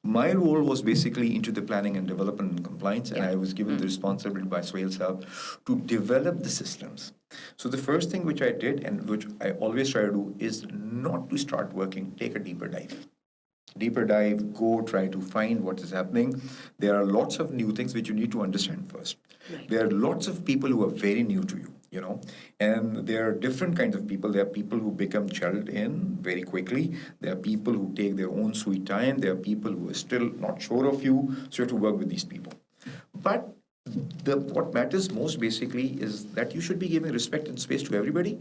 My role was basically into the planning and development and compliance, and I was given the responsibility by Sohail Saab to develop the systems. So the first thing which I did, and which I always try to do, is not to start working, take a deeper dive. Deeper dive, go try to find what is happening. There are lots of new things which you need to understand first. Right. There are lots of people who are very new to you. And there are different kinds of people. There are people who become gelled in very quickly. There are people who take their own sweet time. There are people who are still not sure of you, so you have to work with these people. But what matters most basically is that you should be giving respect and space to everybody.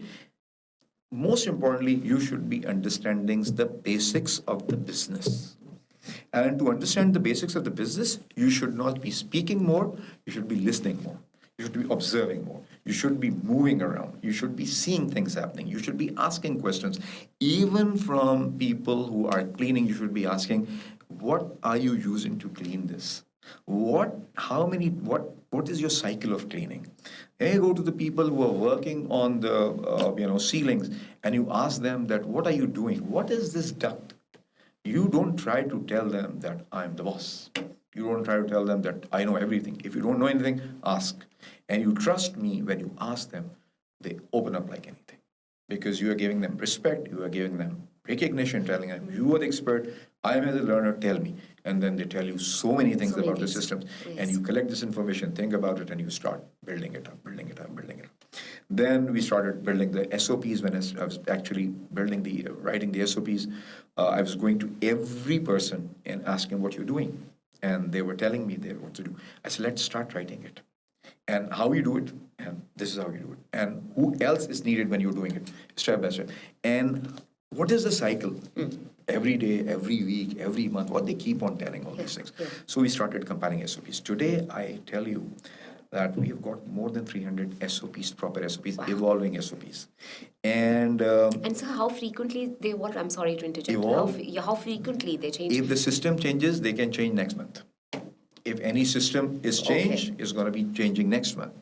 Most importantly, you should be understanding the basics of the business. And to understand the basics of the business, you should not be speaking more, you should be listening more. You should be observing more. You should be moving around. You should be seeing things happening. You should be asking questions. Even from people who are cleaning, you should be asking, what are you using to clean this? What is your cycle of cleaning? Then you go to the people who are working on the ceilings, and you ask them that, what are you doing? What is this duct? You don't try to tell them that I'm the boss. You don't try to tell them that I know everything. If you don't know anything, ask. And you trust me when you ask them, they open up like anything. Because you are giving them respect, you are giving them recognition, telling them, you are the expert, I am as a learner, tell me. And then they tell you so many things about the systems. Yes. And you collect this information, think about it, and you start building it up. Then we started building the SOPs. When I was actually writing the SOPs, I was going to every person and asking what you're doing. And they were telling me what to do. I said, let's start writing it. And how you do it, and this is how you do it. And who else is needed when you're doing it, step by step. And what is the cycle? every day, every week, every month, what they keep on telling all these things. So we started compiling SOPs. Today, I tell you that we've got more than 300 SOPs, proper SOPs, evolving SOPs. And so how frequently they what? I'm sorry to interject. Evolve. How frequently they change? If the system changes, they can change next month. If any system is changed, it's going to be changing next month.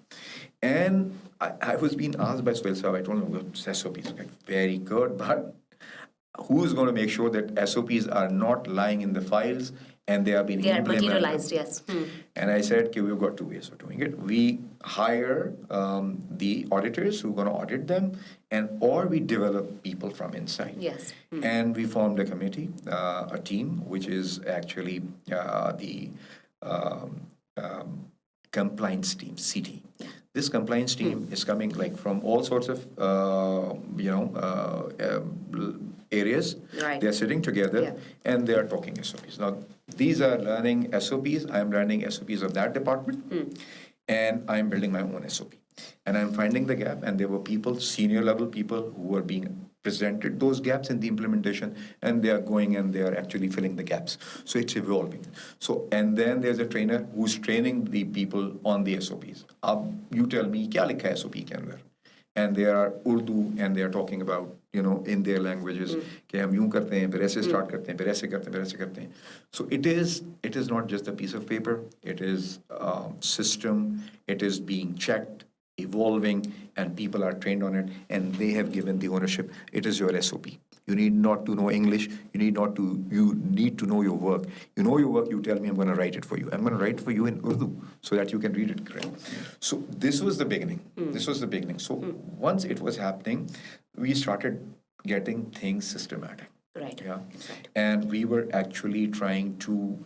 And I was being asked by Swell Saab, I told him, SOPs, okay, very good, but who's going to make sure that SOPs are not lying in the files and they are being implemented? They are materialized, yes. And I said, okay, we've got two ways of doing it. We hire the auditors who are going to audit them, or we develop people from inside. Yes. And we formed a committee, a team, which is actually the compliance team, CT. This compliance team is coming like from all sorts of, areas. Right. They're sitting together and they are talking SOPs. Now, these are learning SOPs. I'm learning SOPs of that department and I'm building my own SOP. And I'm finding the gap, and there were people, senior level people, who were being presented those gaps in the implementation, and they are going and they are actually filling the gaps. So it's evolving. So, and then there's a trainer who's training the people on the SOPs. You tell me, kya likha hai SOP ke andar? And they are Urdu, and they are talking about, in their languages, कि हम यूं करते हैं, फिर ऐसे start करते हैं, फिर ऐसे करते हैं, फिर ऐसे करते हैं. So it is not just a piece of paper. It is a system. It is being checked, evolving, and people are trained on it, and they have given the ownership. It is your SOP. You need not to know English. You need to know your work. You know your work, you tell me, I'm going to write it for you. I'm going to write for you in Urdu so that you can read it correct. So this was the beginning. This was the beginning. So once it was happening, we started getting things systematic. Right. Yeah. Right. And we were actually trying to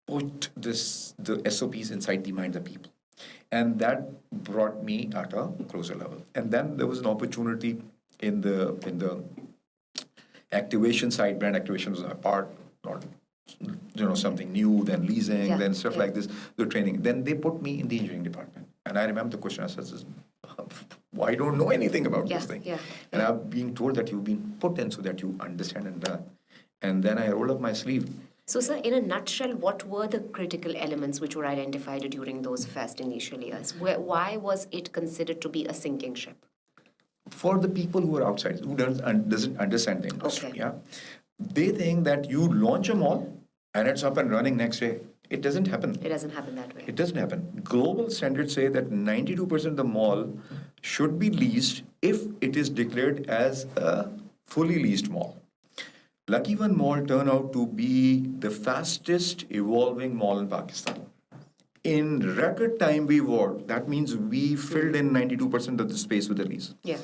put the SOPs inside the minds of people. And that brought me at a closer level. And then there was an opportunity in the activation side. Brand activation was a part, not something new, then leasing, then stuff like this, the training. Then they put me in the engineering department. And I remember the question I said, I don't know anything about this thing. And I'm being told that you've been put in so that you understand and learn. And then I rolled up my sleeve. So, sir, in a nutshell, what were the critical elements which were identified during those first initial years? Why was it considered to be a sinking ship? For the people who are outside, who doesn't understand the industry, they think that you launch a mall and it's up and running next day. It doesn't happen. It doesn't happen that way. It doesn't happen. Global standards say that 92% of the mall should be leased if it is declared as a fully leased mall. LuckyOne Mall turned out to be the fastest evolving mall in Pakistan. In record time, we evolved. That means we filled in 92% of the space with the lease. Yeah.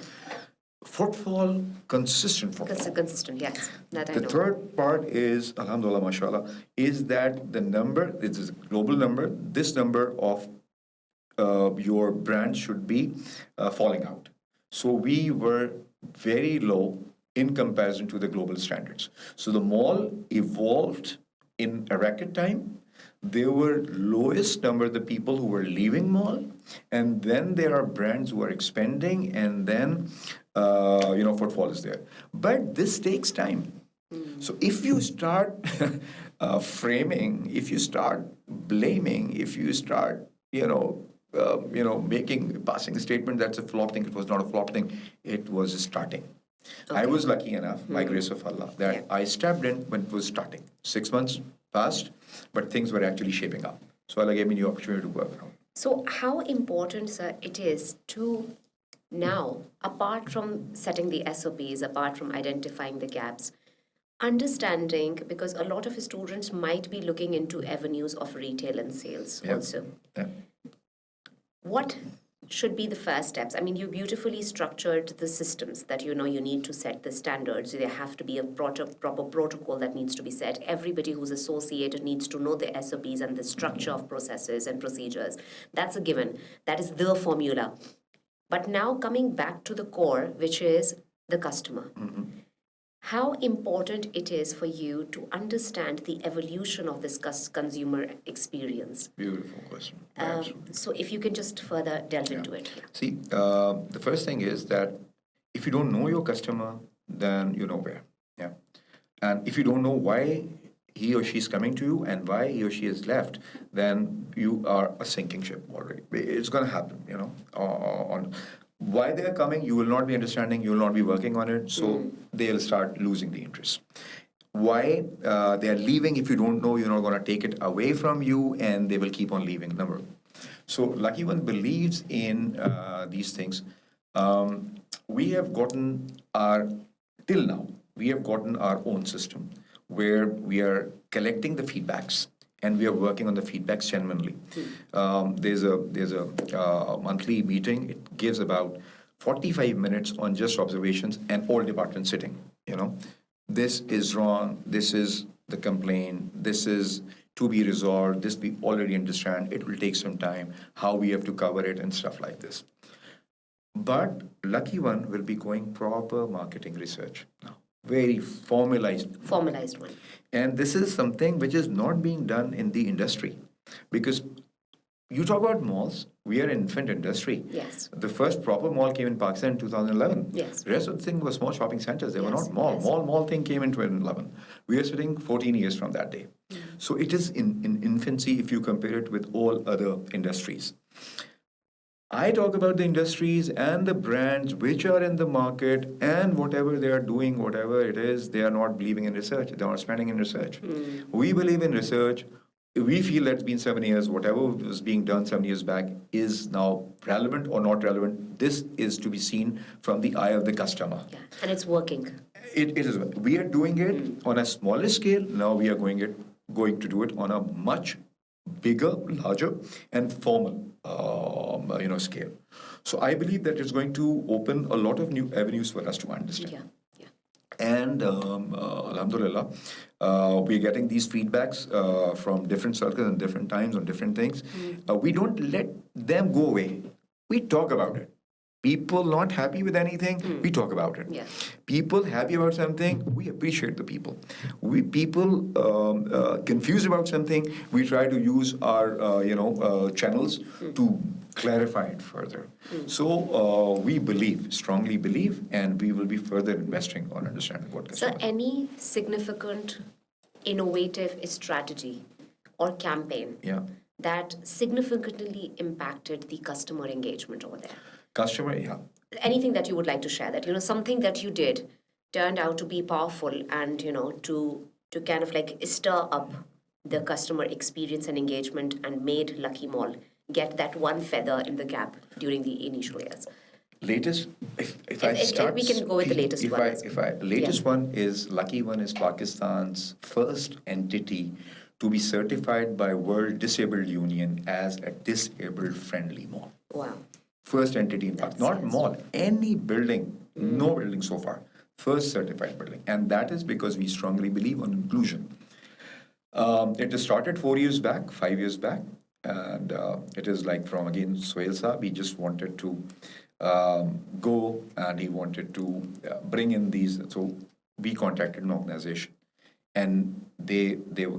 Footfall, consistent footfall. Consistent, yes. That I know. The third part is, alhamdulillah, mashallah, is that the number, this is a global number, this number of your brand should be falling out. So we were very low in comparison to the global standards. So the mall evolved in a record time. There were lowest number of the people who were leaving mall, and then there are brands who are expanding, and then footfall is there. But this takes time. So if you start framing, if you start blaming, if you start passing a statement that's a flop thing, it was not a flop thing, it was starting. Okay. I was lucky enough, by grace of Allah, that I stepped in when it was starting. 6 months passed, but things were actually shaping up. So Allah gave me the opportunity to work around. So how important, sir, it is to now, apart from setting the SOPs, apart from identifying the gaps, understanding, because a lot of students might be looking into avenues of retail and sales also. Yeah. What should be the first steps? I mean, you beautifully structured the systems that you need to set the standards. There have to be a proper protocol that needs to be set. Everybody who's associated needs to know the SOPs and the structure of processes and procedures. That's a given. That is the formula. But now coming back to the core, which is the customer. How important it is for you to understand the evolution of this consumer experience? Beautiful question. So if you can just further delve into it. Yeah. See, the first thing is that if you don't know your customer, then you're nowhere. Yeah. And if you don't know why he or she is coming to you and why he or she has left, then you are a sinking ship already. It's going to happen, on why they're coming, you will not be understanding, you will not be working on it, so they'll start losing the interest. Why they are leaving, if you don't know, you're not going to take it away from you, and they will keep on leaving. Number. So LuckyOne believes in these things. We have gotten till now, we have gotten our own system where we are collecting the feedbacks and we are working on the feedbacks genuinely. There's a monthly meeting. It gives about 45 minutes on just observations and all departments sitting. This is wrong. This is the complaint. This is to be resolved. This we already understand. It will take some time. How we have to cover it and stuff like this. But LuckyOne will be going proper marketing research now. Very formalized. Formalized one. And this is something which is not being done in the industry. Because you talk about malls, we are an infant industry. Yes. The first proper mall came in Pakistan in 2011. Yes. The rest of the thing was small shopping centers. They were not mall. Yes. Mall thing came in 2011. We are sitting 14 years from that day. So it is in infancy if you compare it with all other industries. I talk about the industries and the brands which are in the market, and whatever they are doing, whatever it is, they are not believing in research. They are not spending in research. We believe in research. We feel that's been 7 years. Whatever was being done 7 years back is now relevant or not relevant. This is to be seen from the eye of the customer. Yeah. And it's working. It is. We are doing it on a smaller scale. Now we are going to do it on a much bigger, larger, and formal scale. So I believe that it's going to open a lot of new avenues for us to understand. Yeah. And alhamdulillah, we're getting these feedbacks from different circles and different times on different things. We don't let them go away. We talk about it. People not happy with anything, we talk about it. Yeah. People happy about something, we appreciate the people. People confused about something, we try to use our channels to clarify it further. So we strongly believe, and we will be further investing on understanding what customers. So any significant innovative strategy or campaign that significantly impacted the customer engagement over there? Anything that you would like to share, that something that you did turned out to be powerful and to kind of like stir up the customer experience and engagement and made Lucky Mall get that one feather in the cap during the initial years. Latest, if I start, we can go with the latest one. Latest one is LuckyOne is Pakistan's first entity to be certified by World Disabled Union as a disabled friendly mall. Wow. First entity in Pakistan, not mall, any building, no building so far, first certified building. And that is because we strongly believe on inclusion. It has started 5 years back, and it is like from, again, Sohail Saab. He just wanted to go and he wanted to bring in these. So we contacted an organization, and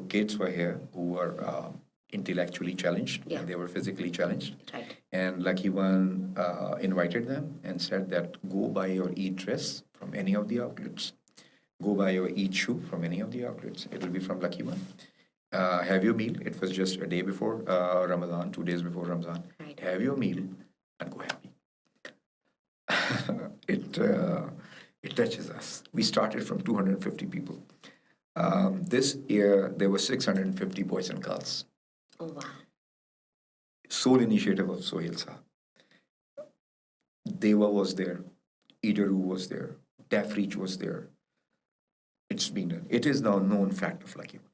kids were here who were intellectually challenged, and they were physically challenged. Right. And LuckyOne invited them and said that go buy your e-dress from any of the outlets. Go buy your e-shoe from any of the outlets. It will be from LuckyOne. Have your meal. It was just a day before Ramadan, 2 days before Ramadan. Right. Have your meal and go happy. It touches us. We started from 250 people. This year, there were 650 boys and girls. Oh, wow. Sole initiative of Sohail Saab. Deva was there. Idaru was there. Tafreech was there. It's been done. It is now known fact of LuckyOne.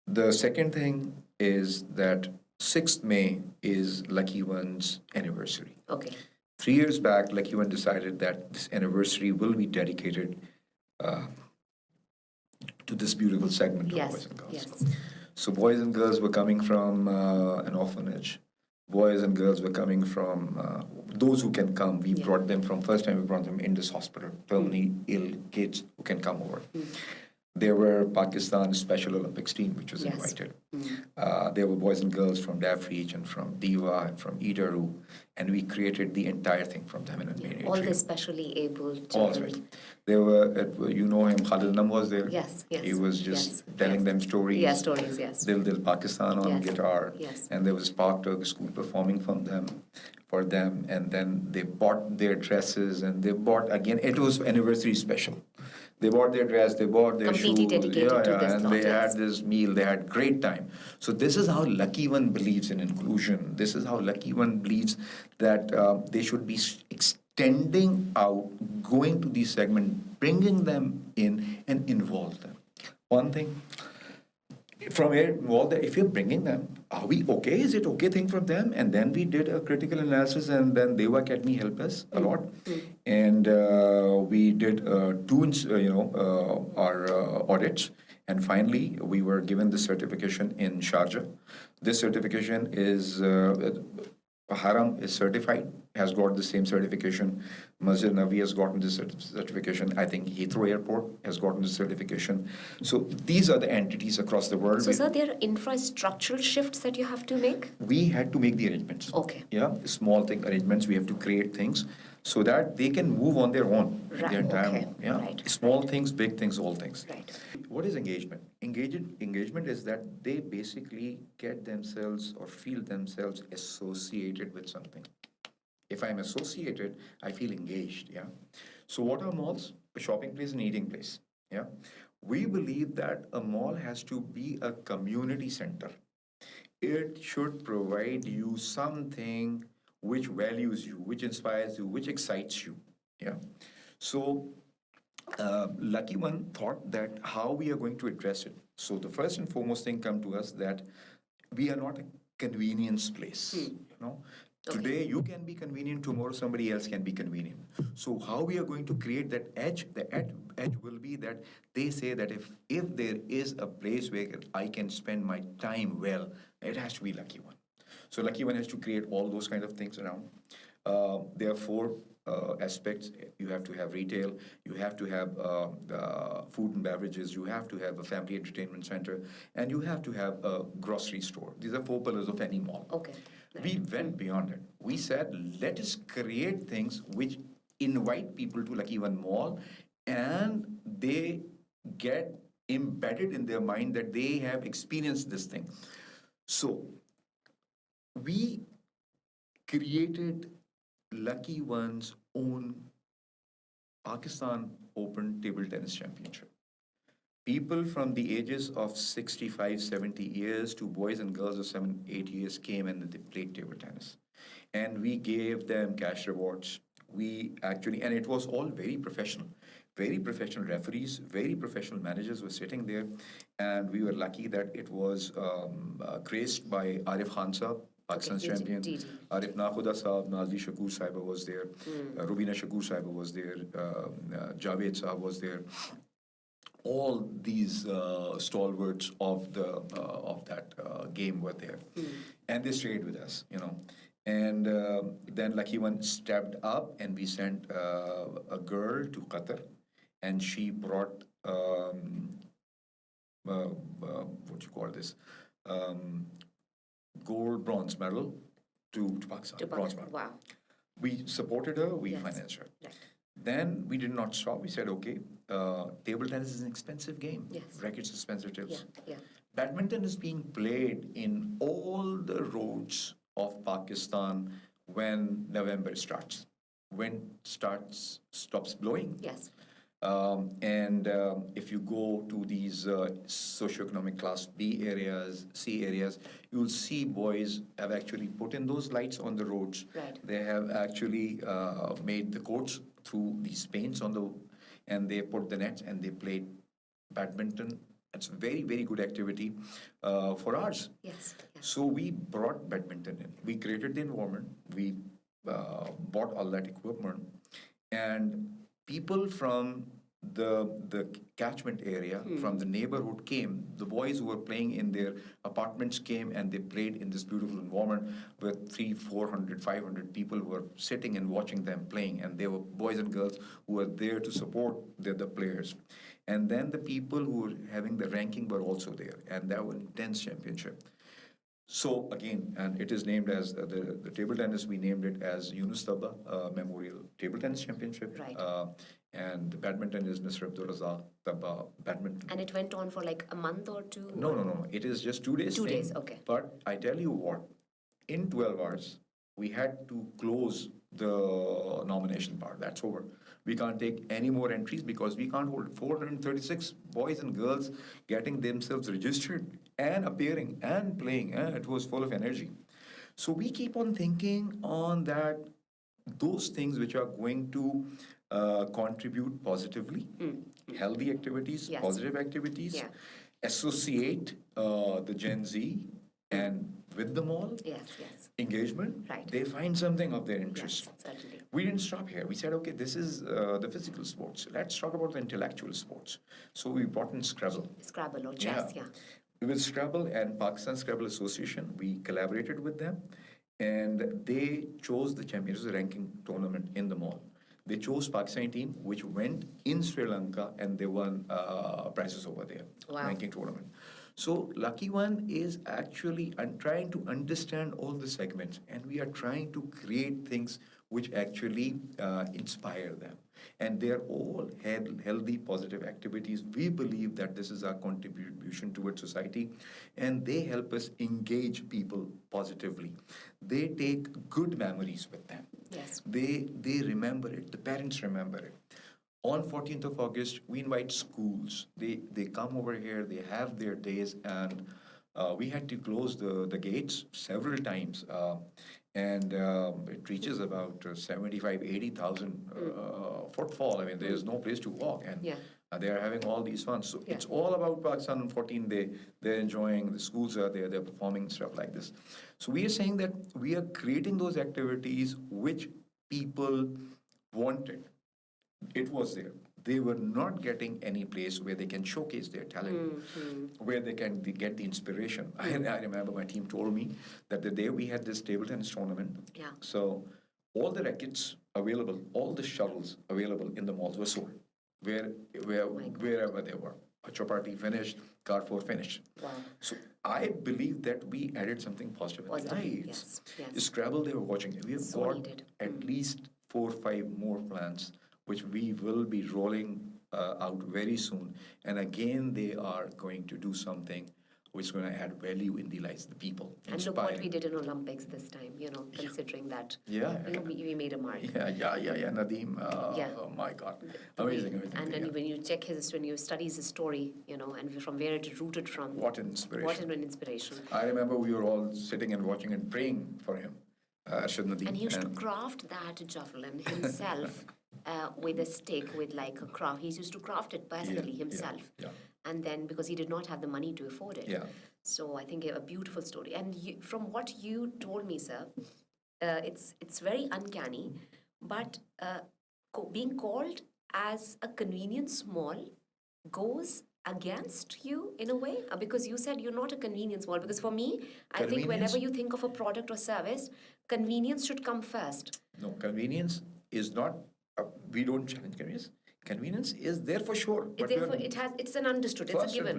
The second thing is that 6th May is LuckyOne's anniversary. Okay. 3 years back, LuckyOne decided that this anniversary will be dedicated to this beautiful segment of boys and girls. Yes. So boys and girls were coming from an orphanage. Boys and girls were coming from those who can come. We brought them from, first time we brought them in this hospital, terminally ill kids who can come over. there were Pakistan Special Olympics team, which was invited. There were boys and girls from DAF region, from Diva, and from Idaru, and we created the entire thing from them in a miniature. All the specially able All children. special. There were, you know him, Khalid Nam was there. Yes. He was just telling them stories. Yeah, stories, yes. Dil Dil Pakistan on guitar. Yes. And there was Spark Turk School performing for them. And then they bought their dresses and they bought, again, it was anniversary special. They bought their dress, they bought their completely shoes. Dedicated to this and lot, they had this meal, they had great time. So this is how LuckyOne believes in inclusion. This is how LuckyOne believes that they should be extending out, going to these segments, bringing them in and involve them. One thing, from here, involve them, if you're bringing them, are we okay? Is it okay thing for them? And then we did a critical analysis, and then Deva Academy helped us a lot. And we did our audits. And finally, we were given the certification in Sharjah. This certification is Haram is certified, has got the same certification. Masjid Nabi has gotten this certification. I think Heathrow Airport has gotten the certification. So these are the entities across the world. So, sir, there are infrastructural shifts that you have to make? We had to make the arrangements. Okay. Yeah, small thing arrangements. We have to create things so that they can move on their own. Right. Their time. Okay. Yeah. Right. Small things, big things, all things. Right. What is engagement? Engagement is that they basically get themselves or feel themselves associated with something. If I'm associated, I feel engaged, yeah? So what are malls? A shopping place and eating place, yeah? We believe that a mall has to be a community center. It should provide you something which values you, which inspires you, which excites you, yeah? So LuckyOne thought that how we are going to address it. So the first and foremost thing come to us that we are not a convenience place, you know? Okay. Today you can be convenient, tomorrow somebody else can be convenient. So how we are going to create that edge, the edge will be that they say that if there is a place where I can spend my time well, it has to be LuckyOne. So LuckyOne has to create all those kind of things around. There are four aspects. You have to have retail, you have to have food and beverages, you have to have a family entertainment center, and you have to have a grocery store. These are four pillars of any mall. Okay. We went beyond it. We said, let us create things which invite people to LuckyOne Mall, and they get embedded in their mind that they have experienced this thing. So we created LuckyOne's own Pakistan Open Table Tennis Championship. People from the ages of 65, 70 years to boys and girls of 7, 8 years came and they played table tennis. And we gave them cash rewards. We actually, and it was all very professional referees, very professional managers were sitting there. And we were lucky that it was graced by Arif Khan Saab, Pakistan's champion. Arif Nakhuda Saab, Nazli Shakur Sahiba was there, Rubina Shakur Sahiba was there, Javed Saab was there. All these stalwarts of that game were there, and they stayed with us, you know. And then LuckyOne stepped up, and we sent a girl to Qatar, and she brought what you call this bronze medal to Pakistan. Bronze medal. Wow. We supported her. We financed her. Right. Then we did not stop. We said, okay, table tennis is an expensive game. Yes. Rackets, expensive tips. Yeah. Badminton is being played in all the roads of Pakistan when November starts. When stops blowing. Yes. If you go to these socioeconomic class B areas, C areas, you'll see boys have actually put in those lights on the roads. Right. They have actually made the courts through these paints and they put the nets and they played badminton. It's a very, very good activity for ours. Yes. So we brought badminton in. We created the environment. We bought all that equipment. And people from the catchment area from the neighborhood came. The boys who were playing in their apartments came and they played in this beautiful environment with 300, 400, 500 people who were sitting and watching them playing. And they were boys and girls who were there to support the players. And then the people who were having the ranking were also there. And that was an intense championship. So again, and it is named as the table tennis. We named it as Yunus Tabba Memorial Table Tennis Championship. Right. And the badminton is Mr. Abdul Razak Tabba Badminton. And it went on for like a month or two? No. It is just 2 days. 2 days, okay. But I tell you what, in 12 hours, we had to close the nomination part. That's over. We can't take any more entries because we can't hold 436 boys and girls getting themselves registered and appearing and playing. It was full of energy. So we keep on thinking on that, those things which are going to contribute positively, healthy activities, Yes. positive activities, Yeah. associate the Gen Z and with them all, Yes. engagement, Right. they find something of their interest. Yes, certainly. We didn't stop here. We said, okay, this is the physical sports. Let's talk about the intellectual sports. So we brought in Scrabble. Scrabble or chess, yeah. With Scrabble and Pakistan Scrabble Association, we collaborated with them, and they chose the champions ranking tournament in the mall. They chose Pakistani team, which went in Sri Lanka, and they won prizes over there, ranking tournament. So LuckyOne is actually trying to understand all the segments, and we are trying to create things which actually inspire them. And they're all healthy, positive activities. We believe that this is our contribution towards society, and they help us engage people positively. They take good memories with them. Yes. They remember it. The parents remember it. On 14th of August, we invite schools. They come over here, they have their days, and we had to close the gates several times. And it reaches about 75, 80,000 footfall. I mean, there's no place to walk. And they are having all these fun. So it's all about Pakistan on 14th day. They're enjoying, the schools are there, they're performing stuff like this. So we are saying that we are creating those activities which people wanted. It was there. They were not getting any place where they can showcase their talent, where they can get the inspiration. I remember my team told me that the day we had this table tennis tournament, so all the rackets available, all the shuttles available in the malls were sold, wherever they were. A Chopati finished, Carrefour finished. Wow. So I believe that we added something positive in the lives. Yes. Scrabble, they were watching. We have got at least 4 or 5 more plans which we will be rolling out very soon. And again, they are going to do something which is going to add value in the lives of the people. And look what we did in Olympics this time, considering that we made a mark. Nadeem, oh my God. Amazing. And then when you check when you study his story, and from where it rooted from. What an inspiration. What an inspiration. I remember we were all sitting and watching and praying for him. And he used to craft that javelin himself with a stick, with like a craft. He used to craft it personally himself. And then because he did not have the money to afford it. So I think a beautiful story. And from what you told me, sir, it's very uncanny, but being called as a convenience mall goes against you in a way, because you said you're not a convenience mall. Because for me, I think whenever you think of a product or service, convenience should come first. No, convenience is not. We don't challenge convenience. Convenience is there for sure. It's an understood. It's a given.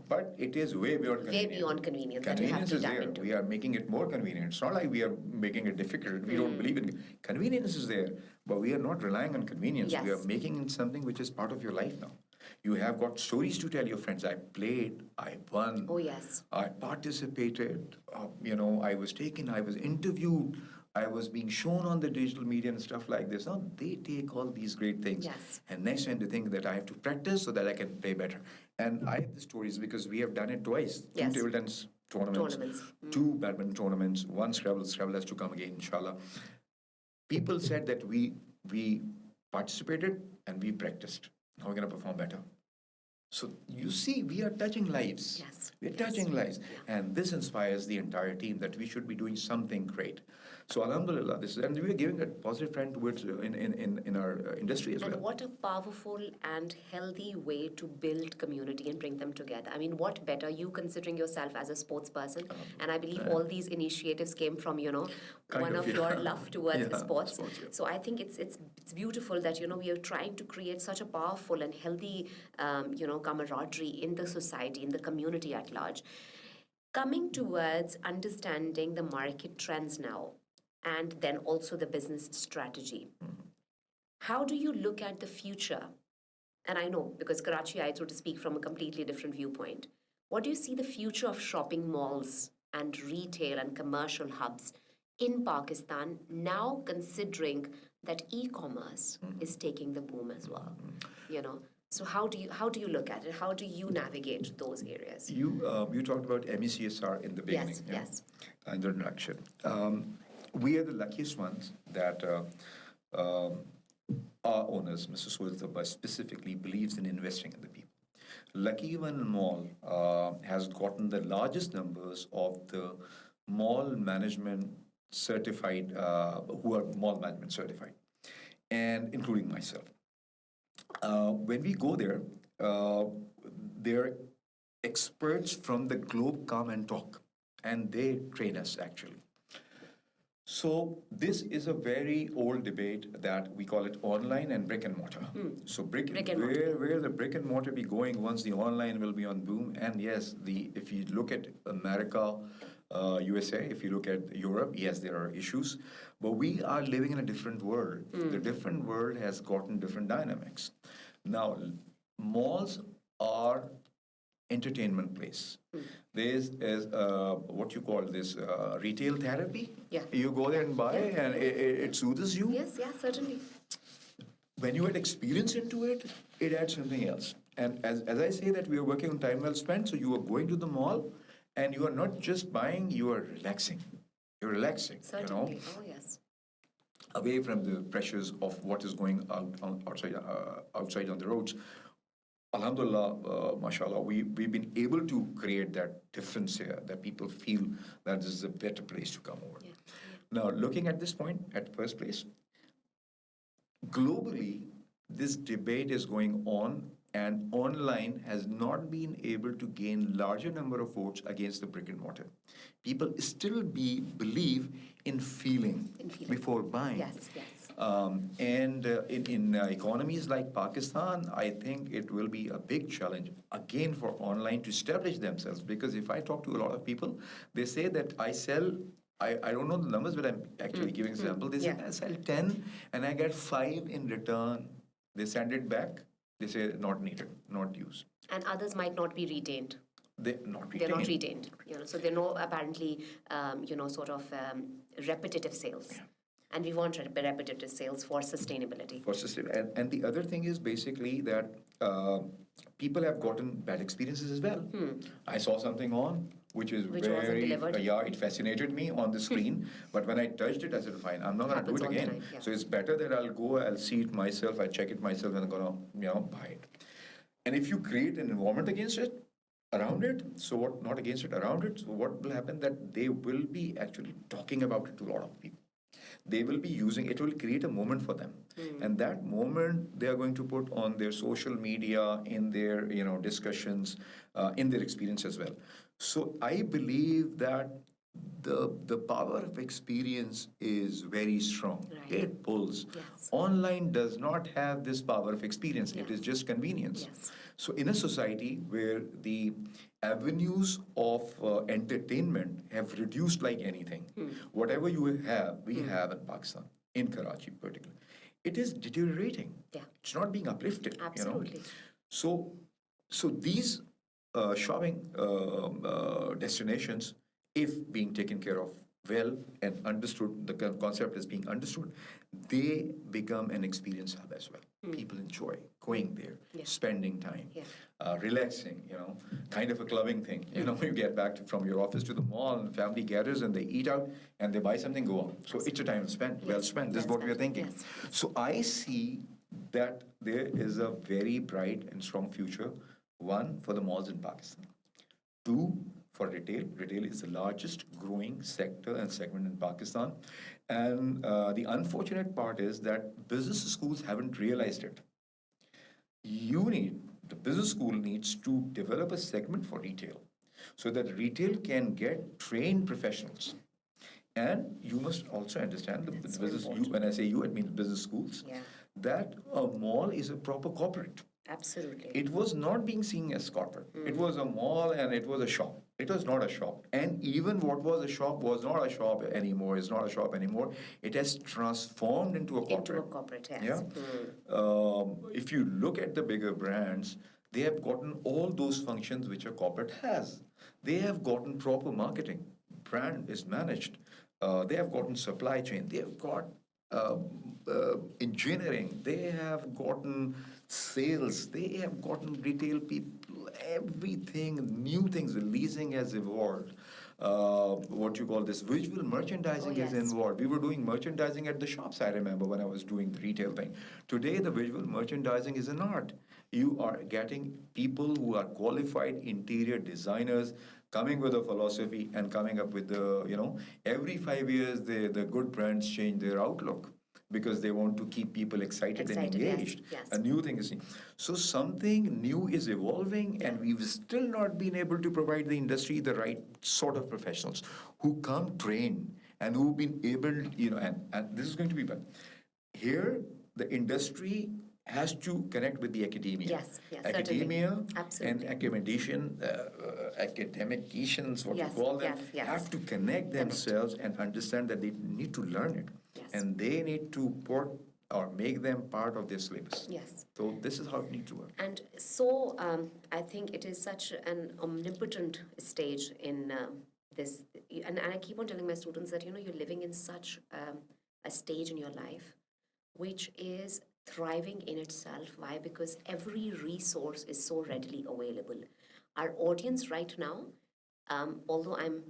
But it is way beyond convenience. Way beyond convenience. Convenience is there. We are making it more convenient. It's not like we are making it difficult. We don't believe in convenience is there, but we are not relying on convenience. We are making it something which is part of your life now. You have got stories to tell your friends. I played, I won. Oh, yes. I participated. I was taken, I was interviewed. I was being shown on the digital media and stuff like this. Now, they take all these great things. And next time they think that I have to practice so that I can play better. And I have the stories because we have done it twice. 2 table tennis tournaments. 2 badminton tournaments, 1 Scrabble. Scrabble has to come again, inshallah. People said that we participated and we practiced. Now we're going to perform better. So you see, we are touching lives. We're touching lives. And this inspires the entire team that we should be doing something great. So alhamdulillah, and we are giving a positive trend towards in our industry as well. And what a powerful and healthy way to build community and bring them together. I mean, what better, you considering yourself as a sports person, and I believe all these initiatives came from, one of your love towards sports. So I think it's beautiful that, we are trying to create such a powerful and healthy, camaraderie in the society, in the community at large. Coming towards understanding the market trends now, and then also the business strategy. How do you look at the future? And I know, because Karachi, I sort of speak from a completely different viewpoint. What do you see the future of shopping malls and retail and commercial hubs in Pakistan now, considering that e-commerce is taking the boom as well? So how do you look at it? How do you navigate those areas? You talked about MECS+R in the beginning. Yes. In the introduction. We are the luckiest ones that our owners, Mr. Saad Zuberi, specifically believes in investing in the people. LuckyOne Mall has gotten the largest numbers of the mall management certified, who are mall management certified, and including myself. When we go there, they're experts from the globe come and talk, and they train us actually. So this is a very old debate that we call it online and brick and mortar. So where the brick and mortar be going once the online will be on boom? And yes, if you look at America, USA, if you look at Europe, yes, there are issues, but we are living in a different world. The different world has gotten different dynamics. Now, malls are entertainment place. There's what you call this retail therapy. Yeah. You go there and buy, and it soothes you. Yes, certainly. When you add experience into it, it adds something else. And as I say that we are working on time well spent, so you are going to the mall, and you are not just buying, you are relaxing. You're relaxing. Certainly. Oh yes. Away from the pressures of what is going outside on the roads. Alhamdulillah, mashallah, we've been able to create that difference here, that people feel that this is a better place to come over. Yeah. Now, looking at this point, at first place, globally, this debate is going on, and online has not been able to gain larger number of votes against the brick and mortar. People still believe in feeling before buying. Yes. And in economies like Pakistan, I think it will be a big challenge again for online to establish themselves. Because if I talk to a lot of people, they say that I sell. I don't know the numbers, but I'm actually giving an example. They say I sell 10 and I get 5 in return. They send it back. They say not needed, not used. And others might not be retained. They're not retained. So there are no apparently, repetitive sales. Yeah. And we want repetitive sales for sustainability. And the other thing is basically that people have gotten bad experiences as well. I saw something on which wasn't delivered. It fascinated me on the screen, but when I touched it, I said, fine, I'm not going to do it again. So it's better that I'll see it myself, I check it myself, and I'm going to buy it. And if you create an environment against it, around it, so what? Not against it, around it. So what will happen? That they will be actually talking about it to a lot of people. They will be using it. Will create a moment for them, and that moment they are going to put on their social media, in their discussions, in their experience as well. So I believe that the power of experience is very strong. Right. It pulls. Yes. Online does not have this power of experience. Yeah. It is just convenience. Yes. So in a society where the avenues of entertainment have reduced like anything, whatever you have, we have in Pakistan, in Karachi particularly, it is deteriorating. Yeah. It's not being uplifted. Absolutely. So these shopping destinations, if being taken care of well and understood, the concept is being understood, they become an experience hub as well. People enjoy going there, spending time, relaxing, kind of a clubbing thing. You get back from your office to the mall and family gathers and they eat out and they buy something, go on. So it's a time spent, well spent. This is what we are thinking. Yes. So I see that there is a very bright and strong future, one, for the malls in Pakistan. Two, for retail. Retail is the largest growing sector and segment in Pakistan. And the unfortunate part is that business schools haven't realized it. The business school needs to develop a segment for retail so that retail can get trained professionals. And you must also understand the business, when I say you, it means business schools, that a mall is a proper corporate. Absolutely. It was not being seen as corporate. It was a mall and it was a shop. It was not a shop. And even what was a shop was not a shop anymore. It's not a shop anymore. It has transformed into a corporate. Into a corporate, yes. Yeah. If you look at the bigger brands, they have gotten all those functions which a corporate has. They have gotten proper marketing. Brand is managed. They have gotten supply chain. They have got engineering. They have gotten sales. They have gotten retail people. Everything, new things. Leasing has evolved. What you call this visual merchandising is involved. We were doing merchandising at the shops, I remember, when I was doing the retail thing. Today, the visual merchandising is an art. You are getting people who are qualified interior designers coming with a philosophy and coming up with every 5 years, the good brands change their outlook because they want to keep people excited and engaged. Yes. A new thing is seen. So something new is evolving, and we've still not been able to provide the industry the right sort of professionals who come trained and who've been able, and this is going to be bad. Here, the industry has to connect with the academia. Yes, academia absolutely. And academicians, what you call them, have to connect themselves and understand that they need to learn it. Yes. And they need to put or make them part of their syllabus. Yes. So this is how it needs to work. And so I think it is such an omnipotent stage in this. And I keep on telling my students that, you're living in such a stage in your life which is thriving in itself. Why? Because every resource is so readily available. Our audience right now, although I'm,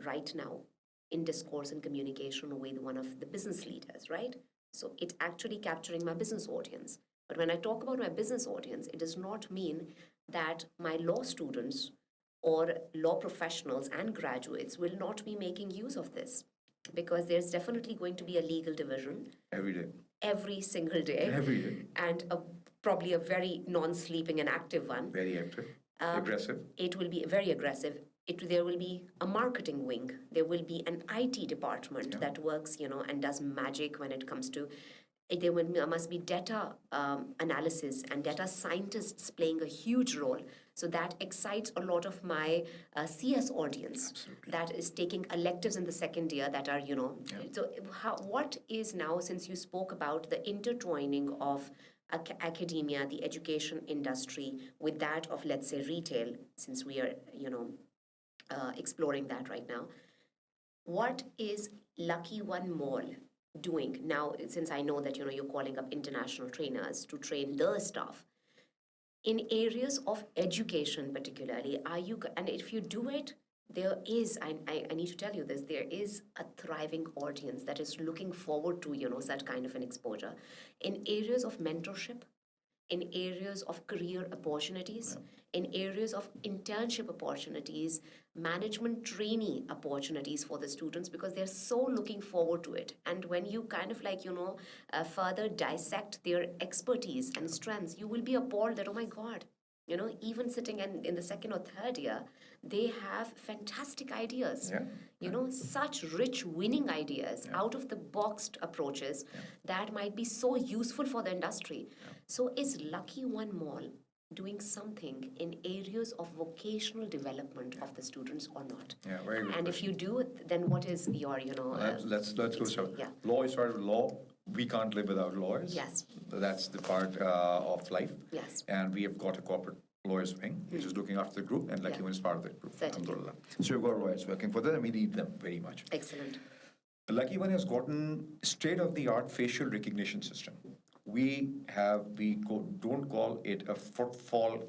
right now in discourse and communication with one of the business leaders, right? So it's actually capturing my business audience. But when I talk about my business audience, it does not mean that my law students or law professionals and graduates will not be making use of this, because there's definitely going to be a legal division. Every day. Every single day. Every day. And probably a very non-sleeping and active one. Very active. Aggressive. It will be very aggressive. There will be a marketing wing. There will be an IT department that works, and does magic when it comes to. There must be data analysis and data scientists playing a huge role. So that excites a lot of my CS audience. Absolutely. That is taking electives in the second year that are, So what is now, since you spoke about the intertwining of academia, the education industry, with that of, let's say, retail, since we are, exploring that right now, what is LuckyOne Mall doing now, since I know that you're calling up international trainers to train their staff in areas of education particularly? And if you do it, there is, I need to tell you this, there is a thriving audience that is looking forward to such kind of an exposure in areas of mentorship, in areas of career opportunities, in areas of internship opportunities, management trainee opportunities for the students, because they're so looking forward to it. And when you kind of further dissect their expertise and strengths, you will be appalled that, oh my God, even sitting in the second or third year, they have fantastic ideas. Such rich winning ideas, out of the boxed approaches that might be so useful for the industry. So is LuckyOne Mall doing something in areas of vocational development of the students or not? Yeah, very good. And if you do, then what is your, let's go start. Law is started with law. We can't live without lawyers. Yes. That's the part of life. Yes. And we have got a corporate lawyers wing, which is looking after the group, and LuckyOne is part of that group. Certainly. So we've got lawyers working for them, and we need them very much. Excellent. LuckyOne has gotten state-of-the-art facial recognition system. Don't call it a footfall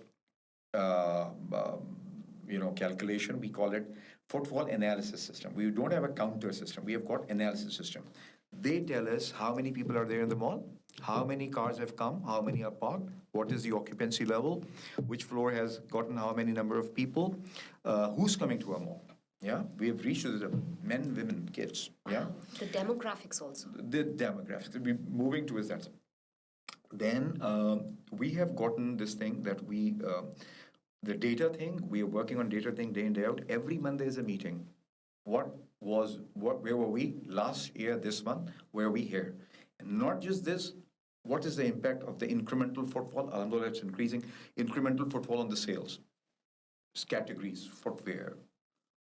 calculation. We call it footfall analysis system. We don't have a counter system. We have got analysis system. They tell us how many people are there in the mall, how many cars have come, how many are parked, what is the occupancy level, which floor has gotten how many number of people, who's coming to our mall. Yeah, we have reached the men, women, kids. Wow. Yeah, The demographics also. the demographics. We're moving towards that. Then we have gotten this thing that the data thing. We are working on data thing day in day out. Every month there is a meeting. Where were we last year, this month? Where are we here? And not just this. What is the impact of the incremental footfall? Alhamdulillah, it's increasing. Incremental footfall on the sales categories, footwear,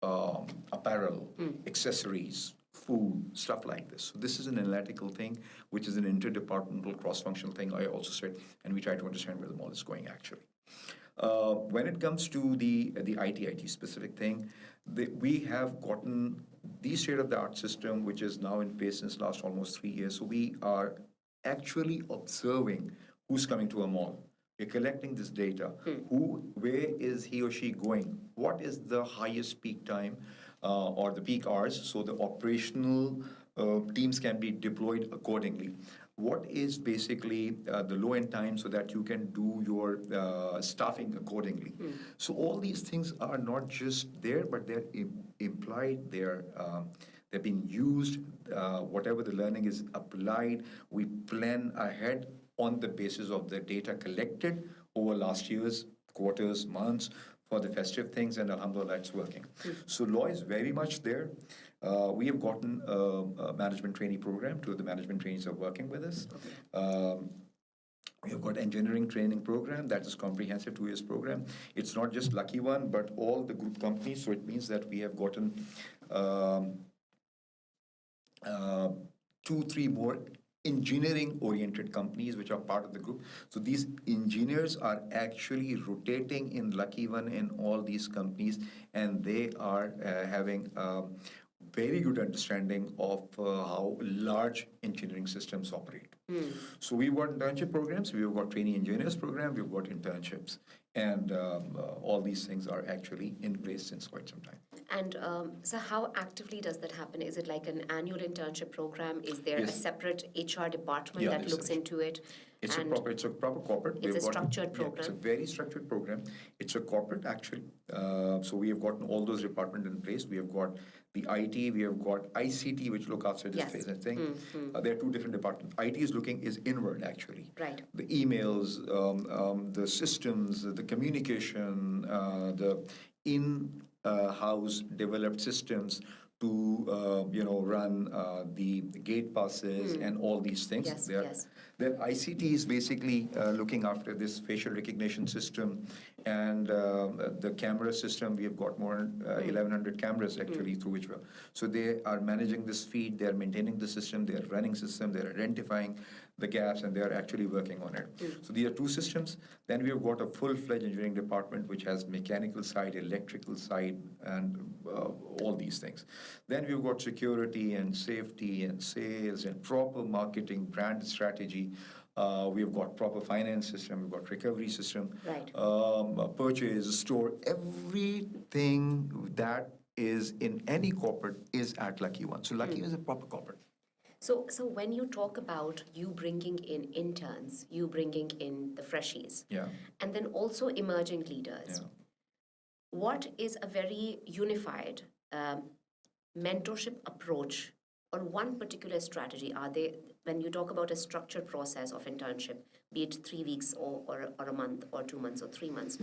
apparel, accessories, food, stuff like this. So this is an analytical thing, which is an interdepartmental, cross-functional thing, I also said, and we try to understand where the mall is going, actually. When it comes to the IT specific thing, we have gotten the state-of-the-art system, which is now in place since last almost 3 years. So we are actually observing who's coming to a mall. We're collecting this data. Where is he or she going? What is the highest peak time or the peak hours? So the operational teams can be deployed accordingly. What is basically the low-end time so that you can do your staffing accordingly? So all these things are not just there, but they're implied. They're being used. Whatever the learning is applied, we plan ahead on the basis of the data collected over last year's quarters, months, for the festive things, and alhamdulillah, it's working. So law is very much there. We have gotten a management trainee program. 2 of the management trainees are working with us. We have got engineering training program that is comprehensive 2 years program. It's not just LuckyOne, but all the group companies. So it means that we have gotten 2-3 more engineering-oriented companies which are part of the group. So these engineers are actually rotating in LuckyOne in all these companies, and they are having very good understanding of how large engineering systems operate. So we've got internship programs, we've got trainee engineers program, we've got internships, and all these things are actually in place since quite some time. And so how actively does that happen? Is it like an annual internship program? Is there Yes. a separate HR department that looks into it? It's a proper corporate. It's a structured program. Yeah, it's a very structured program. It's a corporate, actually. So we have gotten all those departments in place. We have got the IT, we have got ICT, which look after this phase and thing. There are 2 different departments. IT is inward, actually. Right. The emails, the systems, the communication, the in-house developed systems to run the gate passes and all these things. Yes. Then ICT is basically looking after this facial recognition system and the camera system. We have got more than 1,100 cameras actually through which we're. So they are managing this feed, they are maintaining the system, they are running system, they are identifying the gaps, and they are actually working on it. So these are 2 systems. Then we have got a full-fledged engineering department which has mechanical side, electrical side, and all these things. Then we've got security and safety and sales and proper marketing, brand strategy. We've got proper finance system. We've got recovery system. Right. Purchase, store, everything that is in any corporate is at LuckyOne. So LuckyOne is a proper corporate. So when you talk about you bringing in interns, you bringing in the freshies, and then also emerging leaders, what is a very unified mentorship approach on one particular strategy? Are they, when you talk about a structured process of internship, be it 3 weeks or a month or 2 months or 3 months,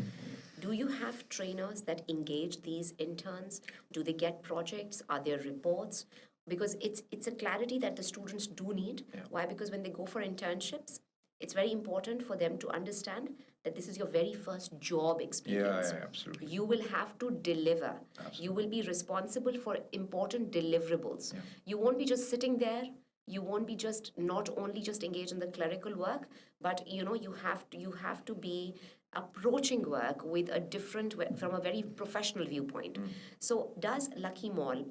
do you have trainers that engage these interns? Do they get projects? Are there reports? Because it's a clarity that the students do need. Why? Because when they go for internships, it's very important for them to understand that this is your very first job experience. Yeah, absolutely. You will have to deliver. Absolutely. You will be responsible for important deliverables. You won't be just sitting there. You won't be just not only just engaged in the clerical work, but you have to be approaching work with a different from a very professional viewpoint. So does Lucky Mall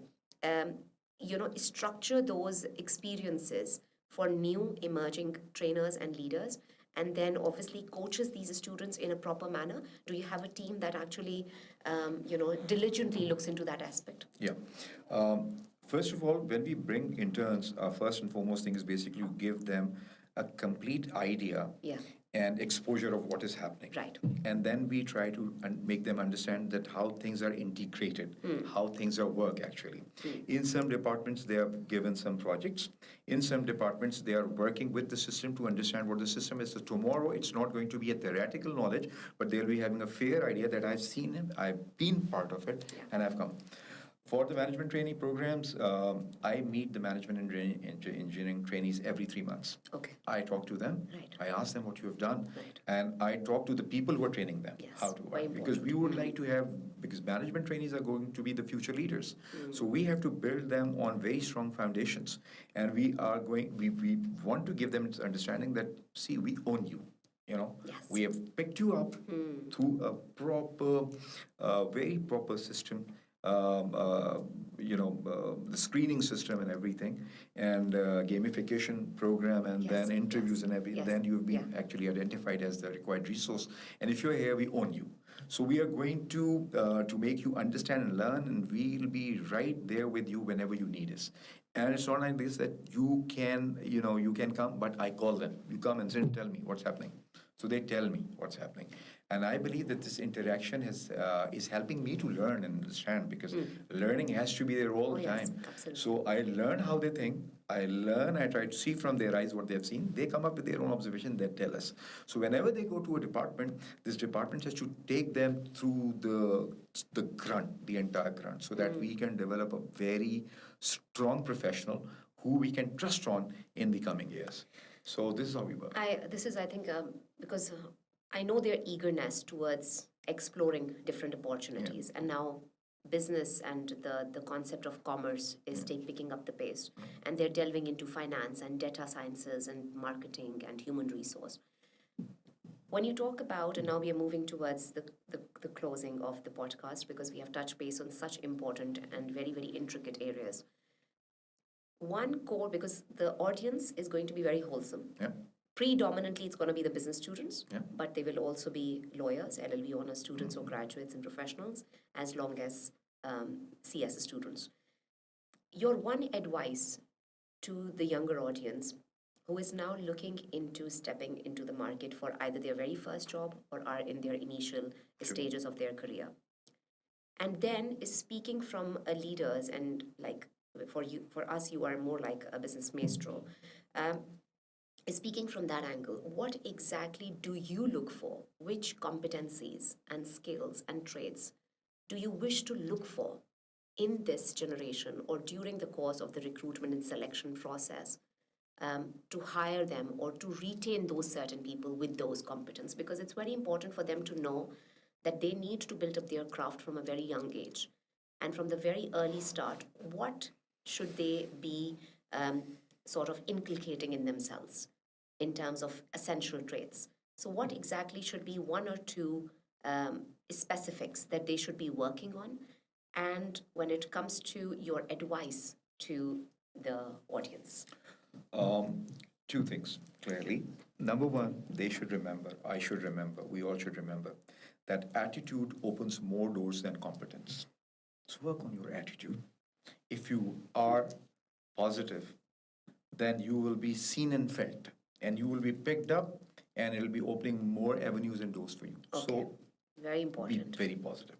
structure those experiences for new emerging trainers and leaders, and then obviously coaches these students in a proper manner? Do you have a team that actually diligently looks into that aspect? First of all, when we bring interns, our first and foremost thing is basically to give them a complete idea and exposure of what is happening. Right. And then we try to make them understand that how things are integrated, how things are work actually. In some departments, they have given some projects. In some departments, they are working with the system to understand what the system is. So tomorrow, it's not going to be a theoretical knowledge, but they'll be having a fair idea that I've seen it, I've been part of it, and I've come. For the management training programs, I meet the management and engineering trainees every 3 months. Okay. I talk to them. Right. I ask them what you have done. Right. And I talk to the people who are training them how to work. Because we would like to have, because management trainees are going to be the future leaders. So we have to build them on very strong foundations. And we want to give them this understanding that, see, we own you. We have picked you up through a proper, very proper system. The screening system and everything, and gamification program, and then interviews and everything. Then you've been actually identified as the required resource. And if you're here, we own you. So we are going to make you understand and learn, and we'll be right there with you whenever you need us. And it's not like this that you can come, but I call them. You come and sit and tell me what's happening. So they tell me what's happening. And I believe that this interaction is helping me to learn and understand, because learning has to be there all the time. Absolutely. So I learn how they think. I try to see from their eyes what they have seen. They come up with their own observation, they tell us. So whenever they go to a department, this department has to take them through the grunt, the entire grunt, so that we can develop a very strong professional who we can trust on in the coming years. So this is how we work. I think, because I know their eagerness towards exploring different opportunities, and now business and the concept of commerce is picking up the pace, and they're delving into finance and data sciences and marketing and human resource. When you talk about, and now we are moving towards the closing of the podcast, because we have touched base on such important and very, very intricate areas. One core, because the audience is going to be very wholesome. Yeah. Predominantly, it's going to be the business students, Yeah. but they will also be lawyers, LLB honor students, or graduates and professionals, as long as CS students. Your one advice to the younger audience who is now looking into stepping into the market for either their very first job or are in their initial stages of their career, and then is speaking from a leaders, and like for us, you are more like a business maestro. Speaking from that angle, what exactly do you look for? Which competencies and skills and traits do you wish to look for in this generation or during the course of the recruitment and selection process to hire them or to retain those certain people with those competencies? Because it's very important for them to know that they need to build up their craft from a very young age. And from the very early start, what should they be sort of inculcating in themselves in terms of essential traits? So what exactly should be one or two specifics that they should be working on? And when it comes to your advice to the audience? Two things, clearly. Number one, they should remember, I should remember, we all should remember, that attitude opens more doors than competence. So work on your attitude. If you are positive, then you will be seen and felt, and you will be picked up, and it'll be opening more avenues and doors for you. Okay. So very important. Be very positive.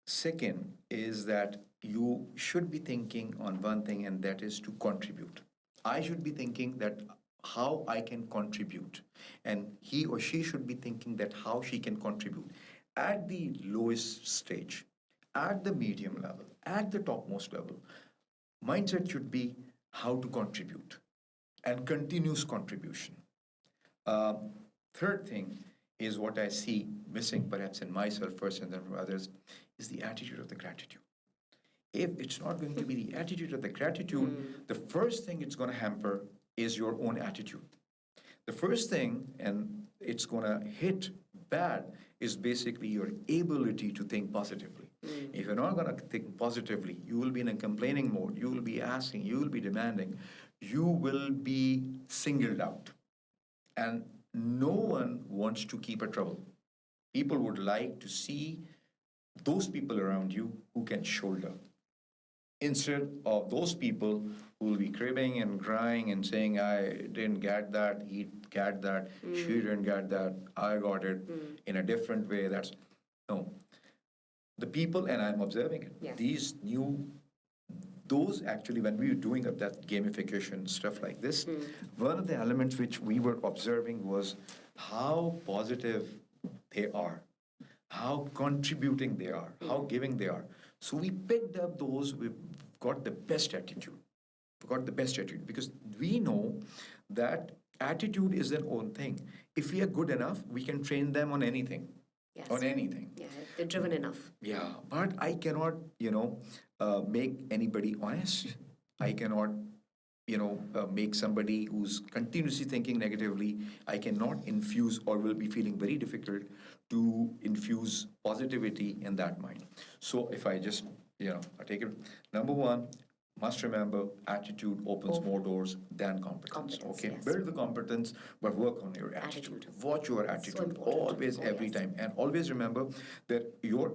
Second is that you should be thinking on one thing, and that is to contribute. I should be thinking that how I can contribute, and he or she should be thinking that how she can contribute at the lowest stage, at the medium level, at the topmost level. Mindset should be how to contribute and continuous contribution. Third thing is what I see missing perhaps in myself first and then from others is the attitude of the gratitude. If it's not going to be the attitude of the gratitude, the first thing it's going to hamper is your own attitude. The first thing, and it's going to hit bad, is basically your ability to think positively. If you're not going to think positively, you will be in a complaining mode, you will be asking, you will be demanding, you will be singled out. And no one wants to keep a trouble. People would like to see those people around you who can shoulder. instead of those people who will be cribbing and crying and saying, I didn't get that, he got that, she didn't get that, I got it in a different way. That's no. The people, and I'm observing it, those actually, when we were doing up that gamification stuff like this, one of the elements which we were observing was how positive they are, how contributing they are, how giving they are. So we picked up those who've got the best attitude. Got the best attitude because we know that attitude is their own thing. If we are good enough, we can train them on anything. Yes. On anything. Yeah, they're driven enough. Yeah, but I cannot, make anybody honest. I cannot, make somebody who's continuously thinking negatively. I cannot infuse or will be feeling very difficult to infuse positivity in that mind. So if I just, I take it, number one, must remember, attitude opens more doors than competence. Okay, yes. Build the competence, but work on your attitude. Watch your attitude always, every time, and always remember that your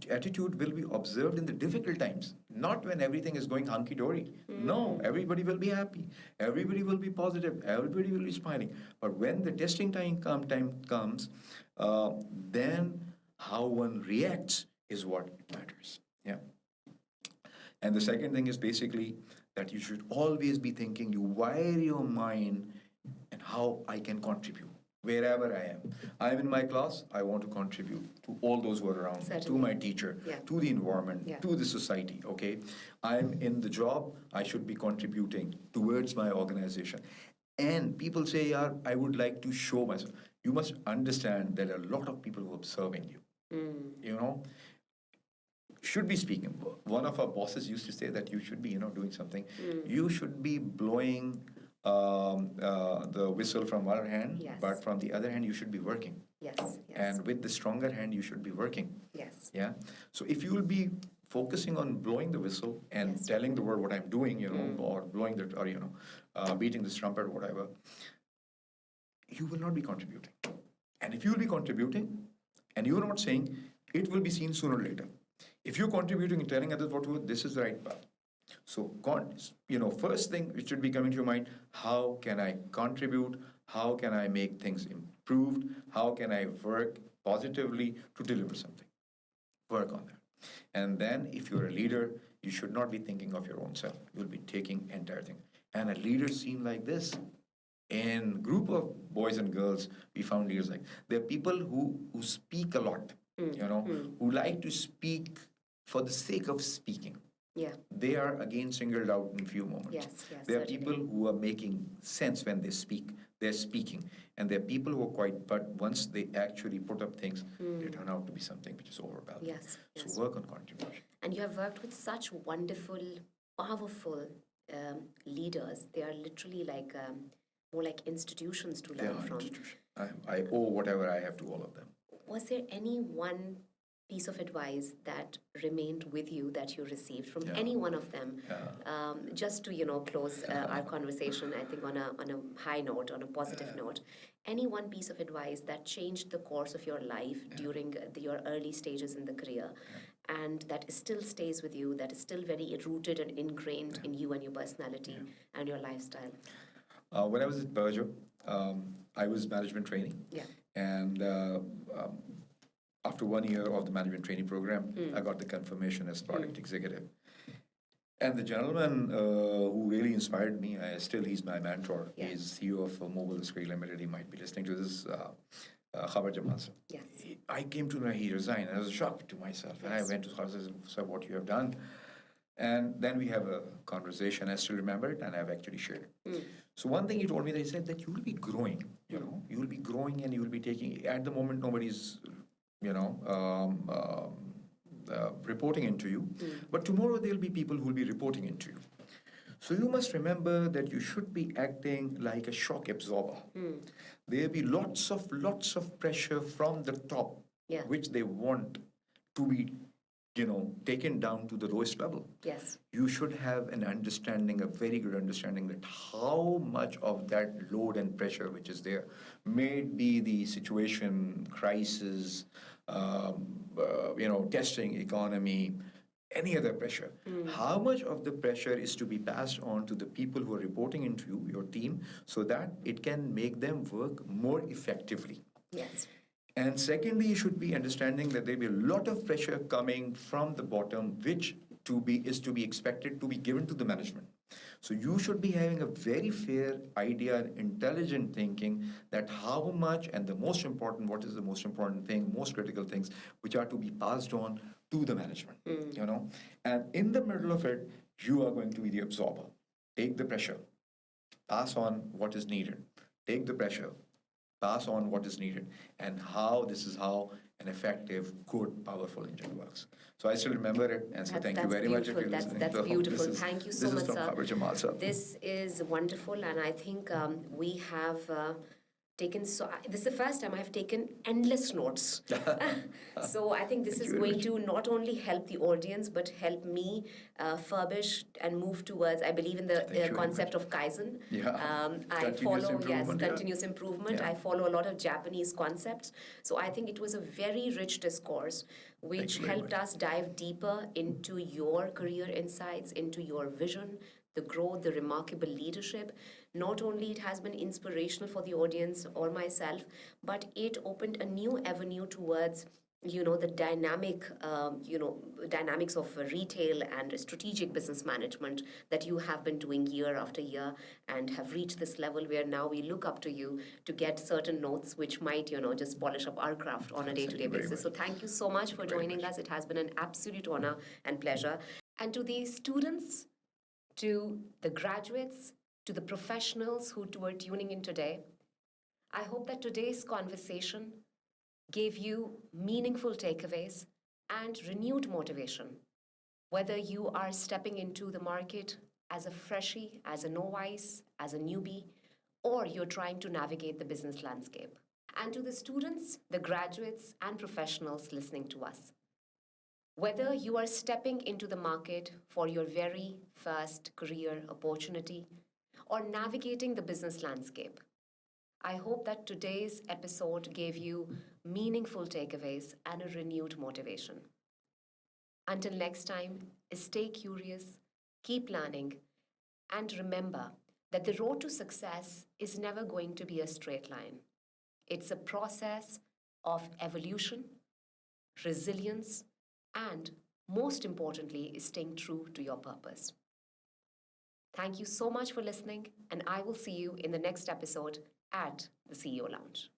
attitude will be observed in the difficult times, not when everything is going hunky dory. No, everybody will be happy, everybody will be positive, everybody will be smiling. But when the testing time comes, then how one reacts is what matters. Yeah. And the second thing is basically that you should always be thinking, you wire your mind and how I can contribute wherever I am. I'm in my class, I want to contribute to all those who are around me, to my teacher, to the environment, to the society, okay? I'm in the job, I should be contributing towards my organization. And people say, yeah, I would like to show myself. You must understand that a lot of people who are observing you, should be speaking. One of our bosses used to say that you should be, doing something. You should be blowing the whistle from one hand, but from the other hand, you should be working. Yes. And with the stronger hand, you should be working. Yes. Yeah. So if you will be focusing on blowing the whistle and telling the world what I'm doing, or blowing the, or beating the trumpet or whatever, you will not be contributing. And if you will be contributing, and you're not saying, it will be seen sooner or later. If you're contributing and telling others what to do, this is the right path. So, first thing which should be coming to your mind, how can I contribute? How can I make things improved? How can I work positively to deliver something? Work on that. And then if you're a leader, you should not be thinking of your own self. You'll be taking entire thing. And a leader seen like this, in group of boys and girls, we found leaders like, there are people who speak a lot, who like to speak for the sake of speaking. Yeah. They are again singled out in few moments. Yes, there are people who are making sense when they speak. They're speaking. And there are people who are quiet, but once they actually put up things, they turn out to be something which is overwhelming. Yes. So work on contribution. And you have worked with such wonderful, powerful leaders. They are literally like more like institutions to learn from. I owe whatever I have to all of them. Was there any one piece of advice that remained with you that you received from any one of them? Just to close our conversation, I think on a high note, on a positive note. Any one piece of advice that changed the course of your life during your early stages in the career, and that still stays with you, that is still very rooted and ingrained in you and your personality and your lifestyle? When I was at Peugeot, I was management training. Yeah. And after 1 year of the management training program, I got the confirmation as product executive. And the gentleman who really inspired me, he's my mentor. He's CEO of Mobile Discrete Limited. He might be listening to this. Khabar Jamal sir. Yes. I came to know he resigned. I was shocked to myself. And I went to Khabar and said, what you have done. And then we have a conversation. I still remember it, and I've actually shared it. So one thing he told me, that he said that you will be growing. You will be growing, and you will be taking. At the moment, nobody's, reporting into you. But tomorrow there'll be people who will be reporting into you. So you must remember that you should be acting like a shock absorber. There'll be lots of pressure from the top, which they want to be taken down to the lowest level. Yes. You should have an understanding, a very good understanding, that how much of that load and pressure which is there, may it be the situation, crisis, testing, economy, any other pressure. How much of the pressure is to be passed on to the people who are reporting into you, your team, so that it can make them work more effectively? Yes. And secondly, you should be understanding that there will be a lot of pressure coming from the bottom, which is to be expected to be given to the management. So you should be having a very fair idea and intelligent thinking that how much and the most important, what is the most important thing, most critical things, which are to be passed on to the management, you know. And in the middle of it, you are going to be the absorber. Take the pressure, pass on what is needed. Take the pressure, pass on what is needed, and this is how an effective, good, powerful engine works. So I still remember it, and so thank you very much if you're listening. That's beautiful. Thank you so much, sir. This is from Jamal, sir. This is wonderful, and I think we have this is the first time I've taken endless notes. So I think this is going to not only help the audience, but help me furbish and move towards, I believe in the concept of Kaizen. I follow, continuous improvement. I follow a lot of Japanese concepts. So I think it was a very rich discourse, which helped us dive deeper into your career insights, into your vision, the growth, the remarkable leadership. Not only it has been inspirational for the audience or myself, but it opened a new avenue towards the dynamics of retail and strategic business management that you have been doing year after year, and have reached this level where now we look up to you to get certain notes which might just polish up our craft on a day-to-day basis. So thank you so much for joining us. It has been an absolute honor and pleasure. And to the students, to the graduates, to the professionals who were tuning in today, I hope that today's conversation gave you meaningful takeaways and renewed motivation. Whether you are stepping into the market as a freshie, as a novice, as a newbie, or you're trying to navigate the business landscape. And to the students, the graduates, and professionals listening to us, whether you are stepping into the market for your very first career opportunity or navigating the business landscape, I hope that today's episode gave you meaningful takeaways and a renewed motivation. Until next time, stay curious, keep learning, and remember that the road to success is never going to be a straight line. It's a process of evolution, resilience, and most importantly, is staying true to your purpose. Thank you so much for listening, and I will see you in the next episode at the CEO Lounge.